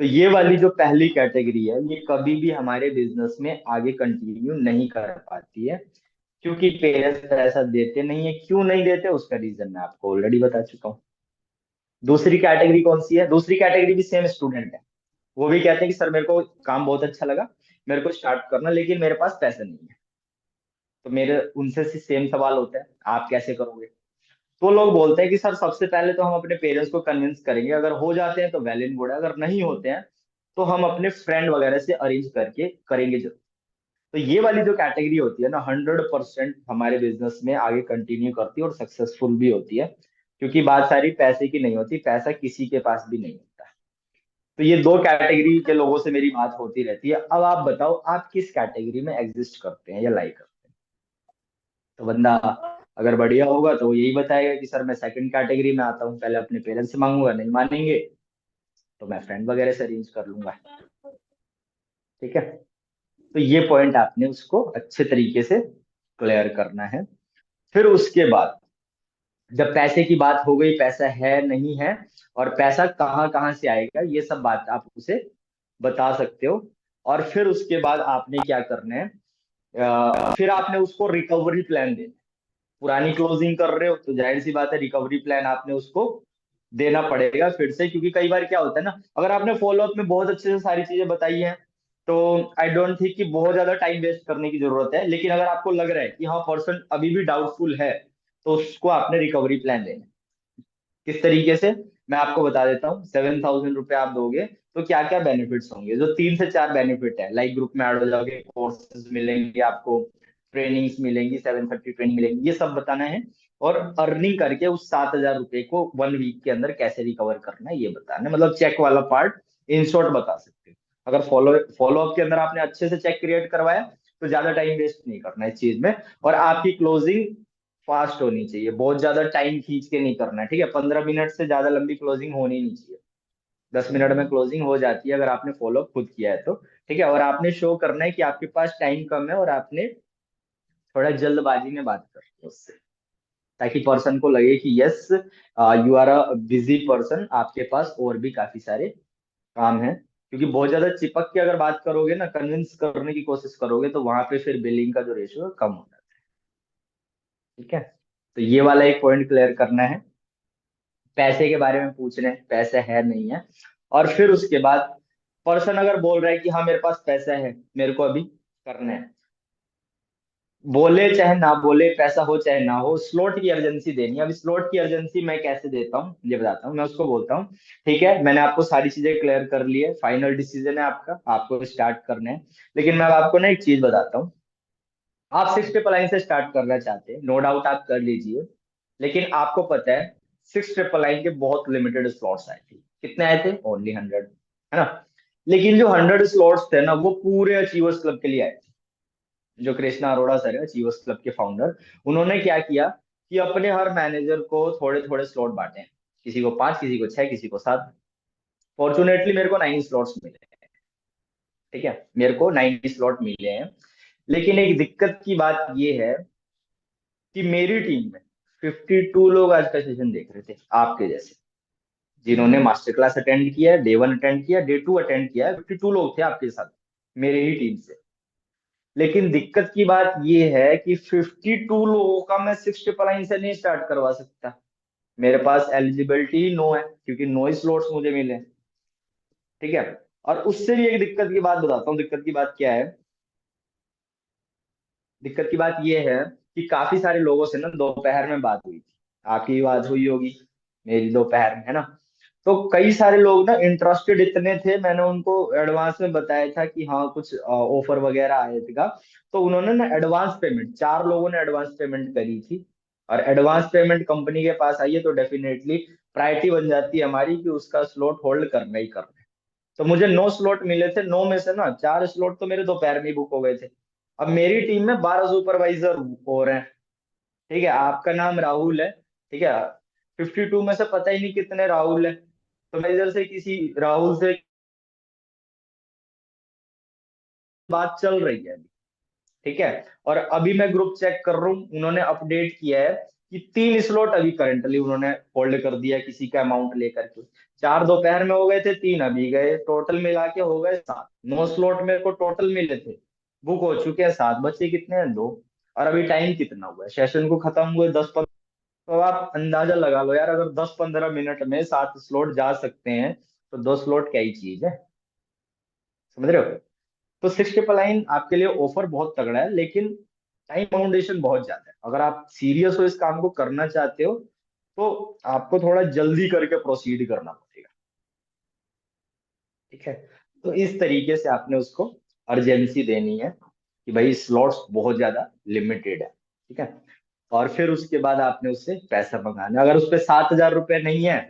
Speaker 1: तो ये वाली जो पहली कैटेगरी है ये कभी भी हमारे बिजनेस में आगे कंटिन्यू नहीं कर पाती है, क्योंकि पेरेंट्स पैसा देते नहीं है। क्यों नहीं देते उसका रीजन मैं आपको ऑलरेडी बता चुका हूँ। दूसरी कैटेगरी कौन सी है? दूसरी कैटेगरी भी सेम स्टूडेंट है। वो भी कहते हैं कि सर मेरे को काम बहुत अच्छा लगा, मेरे को स्टार्ट करना, लेकिन मेरे पास पैसा नहीं है। तो मेरे उनसे सेम सवाल होता है, आप कैसे करोगे? तो लोग बोलते हैं कि सर सबसे पहले तो हम अपने पेरेंट्स को कन्विंस करेंगे, अगर हो जाते हैं तो वेल एंड गुड है, अगर नहीं होते हैं तो हम अपने फ्रेंड वगैरह से अरेंज करके करेंगे जरूर। तो ये वाली जो कैटेगरी होती है ना, 100% हमारे बिजनेस में आगे कंटिन्यू करती है और सक्सेसफुल भी होती है, क्योंकि बात सारी पैसे की नहीं होती, पैसा किसी के पास भी नहीं होता। तो ये दो कैटेगरी के लोगों से मेरी बात होती रहती है। अब आप बताओ आप किस कैटेगरी में एग्जिस्ट करते हैं या लाइक करते हैं? तो बंदा अगर बढ़िया होगा तो वो यही बताएगा कि सर मैं सेकंड कैटेगरी में आता हूँ, पहले अपने पेरेंट्स से मांगूंगा, नहीं मानेंगे तो मैं फ्रेंड वगैरह से अरेंज कर लूंगा। ठीक है। तो ये पॉइंट आपने उसको अच्छे तरीके से क्लियर करना है। फिर उसके बाद जब पैसे की बात हो गई, पैसा है नहीं है और पैसा कहाँ कहाँ से आएगा, ये सब बात आप उसे बता सकते हो। और फिर उसके बाद आपने क्या करना है, फिर आपने उसको रिकवरी प्लान देना है। पुरानी क्लोजिंग कर रहे हो तो जाहिर सी बात है रिकवरी प्लान आपने उसको देना पड़ेगा फिर से, क्योंकि कई बार क्या होता है ना, अगर आपने फॉलोअप में बहुत अच्छे से सारी चीजें बताई हैं तो आई डोंट थिंक कि बहुत ज्यादा टाइम वेस्ट करने की जरूरत है। लेकिन अगर आपको लग रहा है कि हाँ पर्सन अभी भी डाउटफुल है, तो उसको आपने रिकवरी प्लान देना है। किस तरीके से, मैं आपको बता देता हूँ। 7,000 रुपये आप दोगे तो क्या क्या बेनिफिट्स होंगे, जो 3 से 4 बेनिफिट है, लाइक ग्रुप में ऐड हो जाओगे, कोर्सेज मिलेंगे आपको, ट्रेनिंग्स मिलेंगी, 730 ट्रेनिंग मिलेंगी, ये सब बताना है। और अर्निंग करके उस 7,000 रुपये को 1 वीक के अंदर कैसे रिकवर करना है ये बताना है, मतलब चेक वाला पार्ट इन शॉर्ट बता सकते हो। अगर फॉलोअप के अंदर आपने अच्छे से चेक क्रिएट करवाया तो ज्यादा टाइम वेस्ट नहीं करना है इस चीज में। और आपकी क्लोजिंग फास्ट होनी चाहिए, बहुत ज्यादा टाइम खींच के नहीं करना है। ठीक है। 15 मिनट से ज्यादा लंबी क्लोजिंग होनी नहीं चाहिए। 10 मिनट में क्लोजिंग हो जाती है अगर आपने फॉलो खुद किया है तो। ठीक है। और आपने शो करना है कि आपके पास टाइम कम है और आपने थोड़ा जल्दबाजी में बात करनी है उससे, ताकि पर्सन को लगे कि yes you are a busy person, आपके पास और भी काफी सारे काम है। क्योंकि बहुत ज्यादा चिपक के अगर बात करोगे ना, कन्विंस करने की कोशिश करोगे, तो वहां पे फिर बिलिंग का जो रेशियो कम हो जाता है। ठीक है। तो ये वाला एक पॉइंट क्लियर करना है। पैसे के बारे में पूछ रहे हैं, पैसा है नहीं है। और फिर उसके बाद पर्सन अगर बोल रहा है कि हाँ मेरे पास पैसा है, मेरे को अभी करना है, बोले चाहे ना बोले, पैसा हो चाहे ना हो, स्लॉट की अर्जेंसी देनी है। अब स्लॉट की अर्जेंसी मैं कैसे देता हूँ ये बताता हूँ। मैं उसको बोलता हूँ ठीक है मैंने आपको सारी चीजें क्लियर कर ली है, फाइनल डिसीजन है आपका, आपको स्टार्ट करना है। लेकिन मैं अब आपको ना एक चीज बताता हूँ, आप 6 ट्रिपल नाइन से स्टार्ट करना चाहते हैं, नो डाउट आप कर लीजिए। लेकिन आपको पता है 6 ट्रिपल नाइन के बहुत लिमिटेड स्लॉट्स आए थे। कितने आए थे? ओनली 100, है ना? लेकिन जो 100 स्लॉट्स थे ना, वो पूरे अचीवर्स क्लब के लिए आए थे। जो कृष्णा अरोड़ा सर है, अचीवर्स क्लब के फाउंडर, उन्होंने क्या किया कि अपने हर मैनेजर को थोड़े थोड़े स्लॉट बांटे हैं। किसी को 5, किसी को 6, किसी को 7। फॉर्चुनेटली मेरे को 9 स्लॉट्स मिले। ठीक है। मेरे को 9 स्लॉट मिले हैं। लेकिन एक दिक्कत की बात ये है कि मेरी टीम में 52 लोग आज का सेशन देख रहे थे आपके जैसे, जिन्होंने मास्टर क्लास अटेंड किया है, डे 1 अटेंड किया, डे 2 अटेंड किया है। 52 लोग थे आपके साथ, मेरे ही टीम से। लेकिन दिक्कत की बात ये है कि 52 लोगों का मैं 6 9 से नहीं स्टार्ट करवा सकता। मेरे पास एलिजिबिलिटी नो है, क्योंकि नो ही स्लॉट्स मुझे मिले हैं। ठीक है। और उससे भी एक दिक्कत की बात बताता हूँ। दिक्कत की बात क्या है? दिक्कत की बात ये है कि काफी सारे लोगों से ना दोपहर में बात हुई थी। आपकी भी बात हुई होगी, मेरी दोपहर में, है ना? तो कई सारे लोग ना इंटरेस्टेड इतने थे, मैंने उनको एडवांस में बताया था कि हाँ कुछ ऑफर वगैरह आए थे का। तो उन्होंने ना एडवांस पेमेंट, 4 लोगों ने एडवांस पेमेंट करी थी। और एडवांस पेमेंट कंपनी के पास आई है तो डेफिनेटली प्रायोरिटी बन जाती है हमारी कि उसका स्लॉट होल्ड करना ही करना है। तो मुझे 9 स्लॉट मिले थे, 9 में से ना 4 स्लॉट तो मेरे दोपहर में ही बुक हो गए थे। अब मेरी टीम में 12 सुपरवाइजर हो रहे हैं। ठीक है, आपका नाम राहुल है। ठीक है, 52 में से पता ही नहीं कितने राहुल है। तो मैं इधर से किसी राहुल से बात चल रही है अभी। ठीक है। और अभी मैं ग्रुप चेक कर रहा हूँ, उन्होंने अपडेट किया है कि 3 स्लॉट अभी करंटली उन्होंने होल्ड कर दिया है किसी का अमाउंट लेकर के। 4 दोपहर में हो गए थे, 3 अभी गए, टोटल मिला के हो गए 7। 9 स्लॉट मेरे को टोटल मिले थे, बुक हो चुके हैं 7, बचे कितने हैं? 2। और अभी टाइम कितना हुआ है सेशन को खत्म हुए? 10 15। तो आप अंदाजा लगा लो यार, अगर 10 15 मिनट में 7 स्लॉट जा सकते हैं तो 2 स्लॉट क्या ही चीज है। समझ रहे हो? तो 6 9 आपके लिए ऑफर बहुत तगड़ा है, लेकिन टाइम बाउंडेशन बहुत ज्यादा है। अगर आप सीरियस हो इस काम को करना चाहते हो तो आपको थोड़ा जल्दी करके प्रोसीड करना पड़ेगा। ठीक है। तो इस तरीके से आपने उसको अर्जेंसी देनी है कि भाई स्लॉट्स बहुत ज्यादा लिमिटेड है। ठीक है। और फिर उसके बाद आपने उससे पैसा मंगाना है। अगर उस पे 7,000 रुपये नहीं है,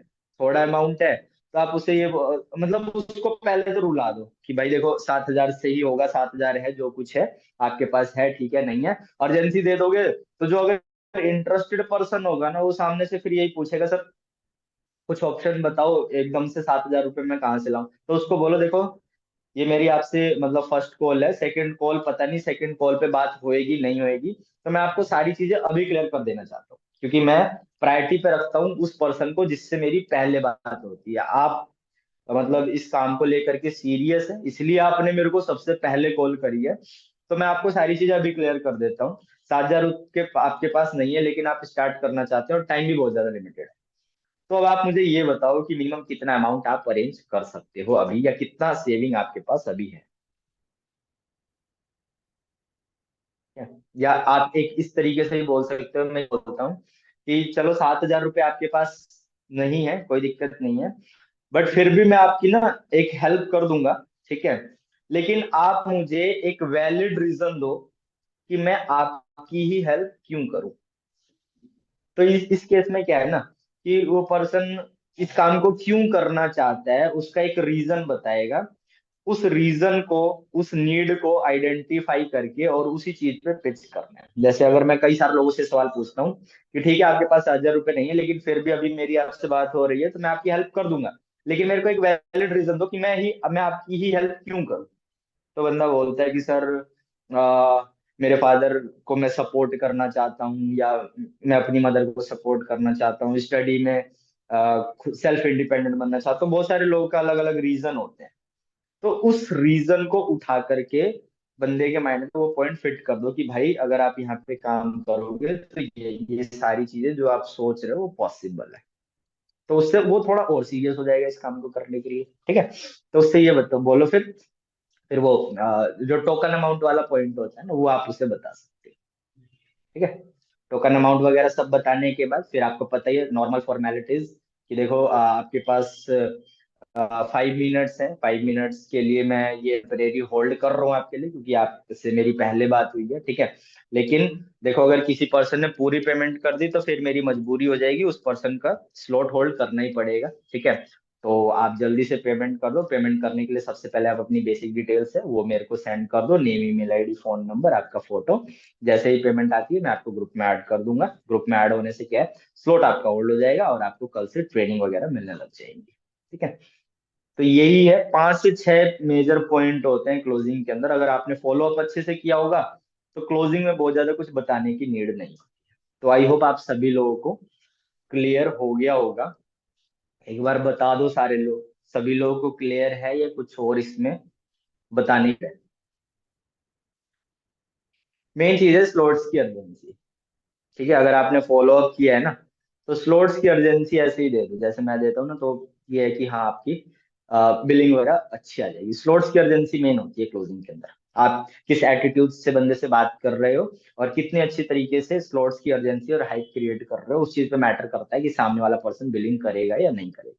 Speaker 1: थोड़ा अमाउंट है, तो आप उसे ये मतलब उसको पहले तो रुला दो कि भाई देखो 7,000 से ही होगा, 7,000 है जो कुछ है आपके पास है, ठीक है, नहीं है अर्जेंसी दे दोगे तो जो अगर इंटरेस्टेड पर्सन होगा ना वो सामने से फिर यही पूछेगा, सर कुछ ऑप्शन बताओ, एकदम से 7,000 रुपये मैं कहाँ से लाऊं? तो उसको बोलो देखो ये मेरी आपसे मतलब फर्स्ट कॉल है, सेकंड कॉल पता नहीं सेकंड कॉल पे बात होएगी नहीं होएगी। तो मैं आपको सारी चीजें अभी क्लियर कर देना चाहता हूँ, क्योंकि मैं प्रायोरिटी पे रखता हूँ उस पर्सन को जिससे मेरी पहले बात होती है। आप मतलब इस काम को लेकर के सीरियस है, इसलिए आपने मेरे को सबसे पहले कॉल करी है। तो मैं आपको सारी चीजें अभी क्लियर कर देता हूँ। 7,000 के आपके पास नहीं है, लेकिन आप स्टार्ट करना चाहते हो और टाइम भी बहुत ज्यादा लिमिटेड है। तो अब आप मुझे ये बताओ कि मिनिमम कितना अमाउंट आप अरेंज कर सकते हो अभी, या कितना सेविंग आपके पास अभी है? या आप एक इस तरीके से ही बोल सकते हो, मैं बोलता हूँ कि चलो 7,000 रुपये आपके पास नहीं है, कोई दिक्कत नहीं है, बट फिर भी मैं आपकी ना एक हेल्प कर दूंगा। ठीक है। लेकिन आप मुझे एक वैलिड रीजन दो कि मैं आपकी ही हेल्प क्यों करूं। तो इस केस में क्या है ना कि वो पर्सन इस काम को क्यों करना चाहता है उसका एक रीजन बताएगा। उस रीजन को, उस नीड को आइडेंटिफाई करके और उसी चीज पे पिच करना है। जैसे अगर मैं कई सारे लोगों से सवाल पूछता हूँ कि ठीक है आपके पास 7,000 रुपये नहीं है, लेकिन फिर भी अभी मेरी आपसे बात हो रही है तो मैं आपकी हेल्प कर दूंगा, लेकिन मेरे को एक वैलिड रीजन दो कि मैं आपकी ही हेल्प क्यों करूँ। तो बंदा बोलता है कि सर मेरे फादर को मैं सपोर्ट करना चाहता हूँ, या मैं अपनी मदर को सपोर्ट करना चाहता हूँ, स्टडी में सेल्फ इंडिपेंडेंट बनना चाहता हूँ। बहुत सारे लोगों का अलग अलग रीजन होते हैं। तो उस रीजन को उठा करके बंदे के माइंड में वो पॉइंट फिट कर दो कि भाई अगर आप यहाँ पे काम करोगे तो ये सारी चीजें जो आप सोच रहे हो वो पॉसिबल है। तो उससे वो थोड़ा और सीरियस हो जाएगा इस काम को करने के लिए। ठीक है। तो उससे ये बताओ, बोलो फिर वो जो टोकन अमाउंट वाला पॉइंट होता है ना वो आप उसे बता सकते हैं। ठीक है। टोकन अमाउंट वगैरह सब बताने के बाद फिर आपको पता ही है नॉर्मल फॉर्मेलिटीज कि देखो आपके पास 5 मिनट्स है। 5 मिनट्स के लिए मैं ये टेम्परेरी होल्ड कर रहा हूँ आपके लिए, क्योंकि आपसे मेरी पहले बात हुई है। ठीक है। लेकिन देखो अगर किसी पर्सन ने पूरी पेमेंट कर दी तो फिर मेरी मजबूरी हो जाएगी, उस पर्सन का स्लॉट होल्ड करना ही पड़ेगा। ठीक है। तो आप जल्दी से पेमेंट कर दो। पेमेंट करने के लिए सबसे पहले आप अपनी बेसिक डिटेल्स है वो मेरे को सेंड कर दो, name, email ID, phone number, आपका फोटो। जैसे ही पेमेंट आती है मैं आपको ग्रुप में ऐड कर दूंगा। ग्रुप में ऐड होने से क्या है, स्लॉट आपका होल्ड हो जाएगा और आपको कल से ट्रेनिंग वगैरह मिलने लग जाएंगी। ठीक है। तो यही है, 5 से 6 मेजर पॉइंट होते हैं क्लोजिंग के अंदर। अगर आपने फॉलो अप अच्छे से किया होगा तो क्लोजिंग में बहुत ज्यादा कुछ बताने की नीड नहीं। तो आई होप आप सभी लोगों को क्लियर हो गया होगा। एक बार बता दो सारे लोग, सभी लोगों को क्लियर है या कुछ और इसमें बताने का? मेन चीज है स्लॉट्स की अर्जेंसी। ठीक है, अगर आपने फॉलो अप किया है ना, तो स्लॉट्स की अर्जेंसी ऐसे ही दे दो जैसे मैं देता हूँ ना, तो ये है कि हाँ आपकी बिलिंग वगैरह अच्छी आ जाएगी। स्लॉट्स की अर्जेंसी मेन होती है क्लोजिंग के अंदर। आप किस एटीट्यूड से बंदे से बात कर रहे हो और कितने अच्छी तरीके से स्लॉट्स की अर्जेंसी और हाइप क्रिएट कर रहे हो, उस चीज पे मैटर करता है कि सामने वाला पर्सन बिलिंग करेगा या नहीं करेगा।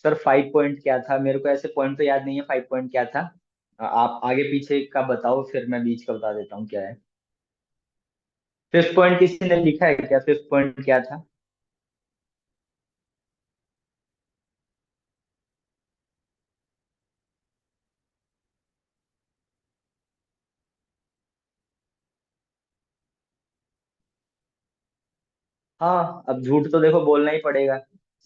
Speaker 1: सर 5 पॉइंट क्या था, मेरे को ऐसे पॉइंट तो याद नहीं है 5 पॉइंट क्या था। आप आगे पीछे का बताओ, फिर मैं बीच का बता देता हूँ क्या है। 5th पॉइंट किसी ने लिखा है क्या? 5th पॉइंट क्या था? हाँ, अब झूठ तो देखो बोलना ही पड़ेगा।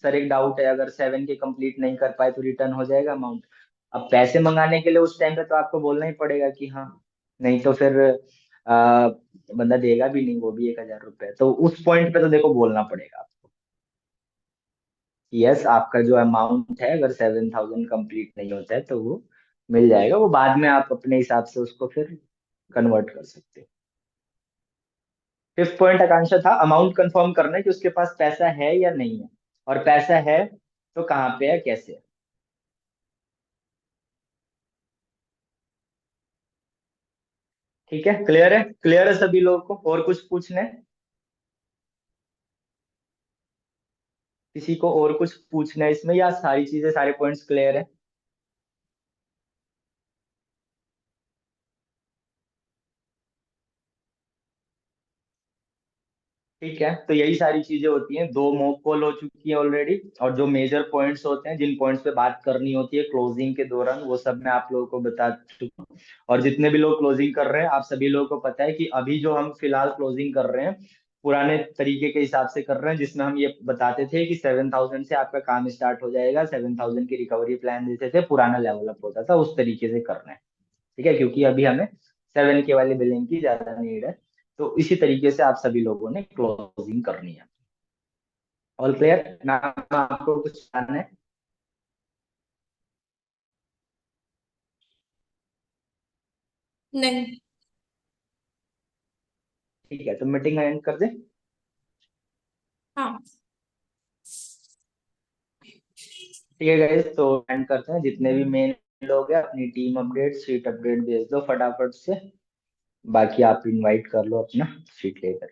Speaker 1: सर एक डाउट है, अगर 7 के कंप्लीट नहीं कर पाए तो रिटर्न हो जाएगा अमाउंट। अब पैसे मंगाने के लिए उस टाइम पे तो आपको बोलना ही पड़ेगा कि हाँ, नहीं तो फिर बंदा देगा भी नहीं, वो भी 1,000 रुपए। तो उस पॉइंट पे तो देखो बोलना पड़ेगा आपको। यस, आपका जो अमाउंट है अगर 7,000 कंप्लीट नहीं होता है तो वो मिल जाएगा। वो बाद में आप अपने हिसाब से उसको फिर कन्वर्ट कर सकते हो। 5th पॉइंट आकांक्षा था, अमाउंट कंफर्म करना है कि उसके पास पैसा है या नहीं है, और पैसा है तो कहाँ पे है, कैसे है। ठीक है, क्लियर है? क्लियर है सभी लोगों को? और कुछ पूछना है? किसी को और कुछ पूछना है इसमें, या सारी चीजें सारे पॉइंट्स क्लियर है? ठीक है, तो यही सारी चीजें होती हैं। 2 मॉक कॉल हो चुकी है ऑलरेडी, और जो मेजर पॉइंट्स होते हैं, जिन पॉइंट्स पे बात करनी होती है क्लोजिंग के दौरान, वो सब मैं आप लोगों को बता चुका हूँ। और जितने भी लोग क्लोजिंग कर रहे हैं, आप सभी लोगों को पता है कि अभी जो हम फिलहाल क्लोजिंग कर रहे हैं, पुराने तरीके के हिसाब से कर रहे हैं, जिसमें हम ये बताते थे कि 7,000 से आपका काम स्टार्ट हो जाएगा, 7,000 की रिकवरी प्लान देते थे, पुराना लेवल अप होता था, उस तरीके से करना है। ठीक है, क्योंकि अभी हमें 7 के वाली बिलिंग की ज्यादा नीड है। तो इसी तरीके से आप सभी लोगों ने क्लोजिंग करनी है। All clear? मैम आपको कुछ जानना है?
Speaker 3: नहीं।
Speaker 1: ठीक है, तो मीटिंग एंड कर दे।
Speaker 3: हाँ।
Speaker 1: ठीक है गाइस, तो एंड करते हैं। जितने भी मेन लोग हैं अपनी टीम अपडेट शीट अपडेट भेज दो फटाफट से। बाकी आप इनवाइट कर लो अपना शीट लेकर।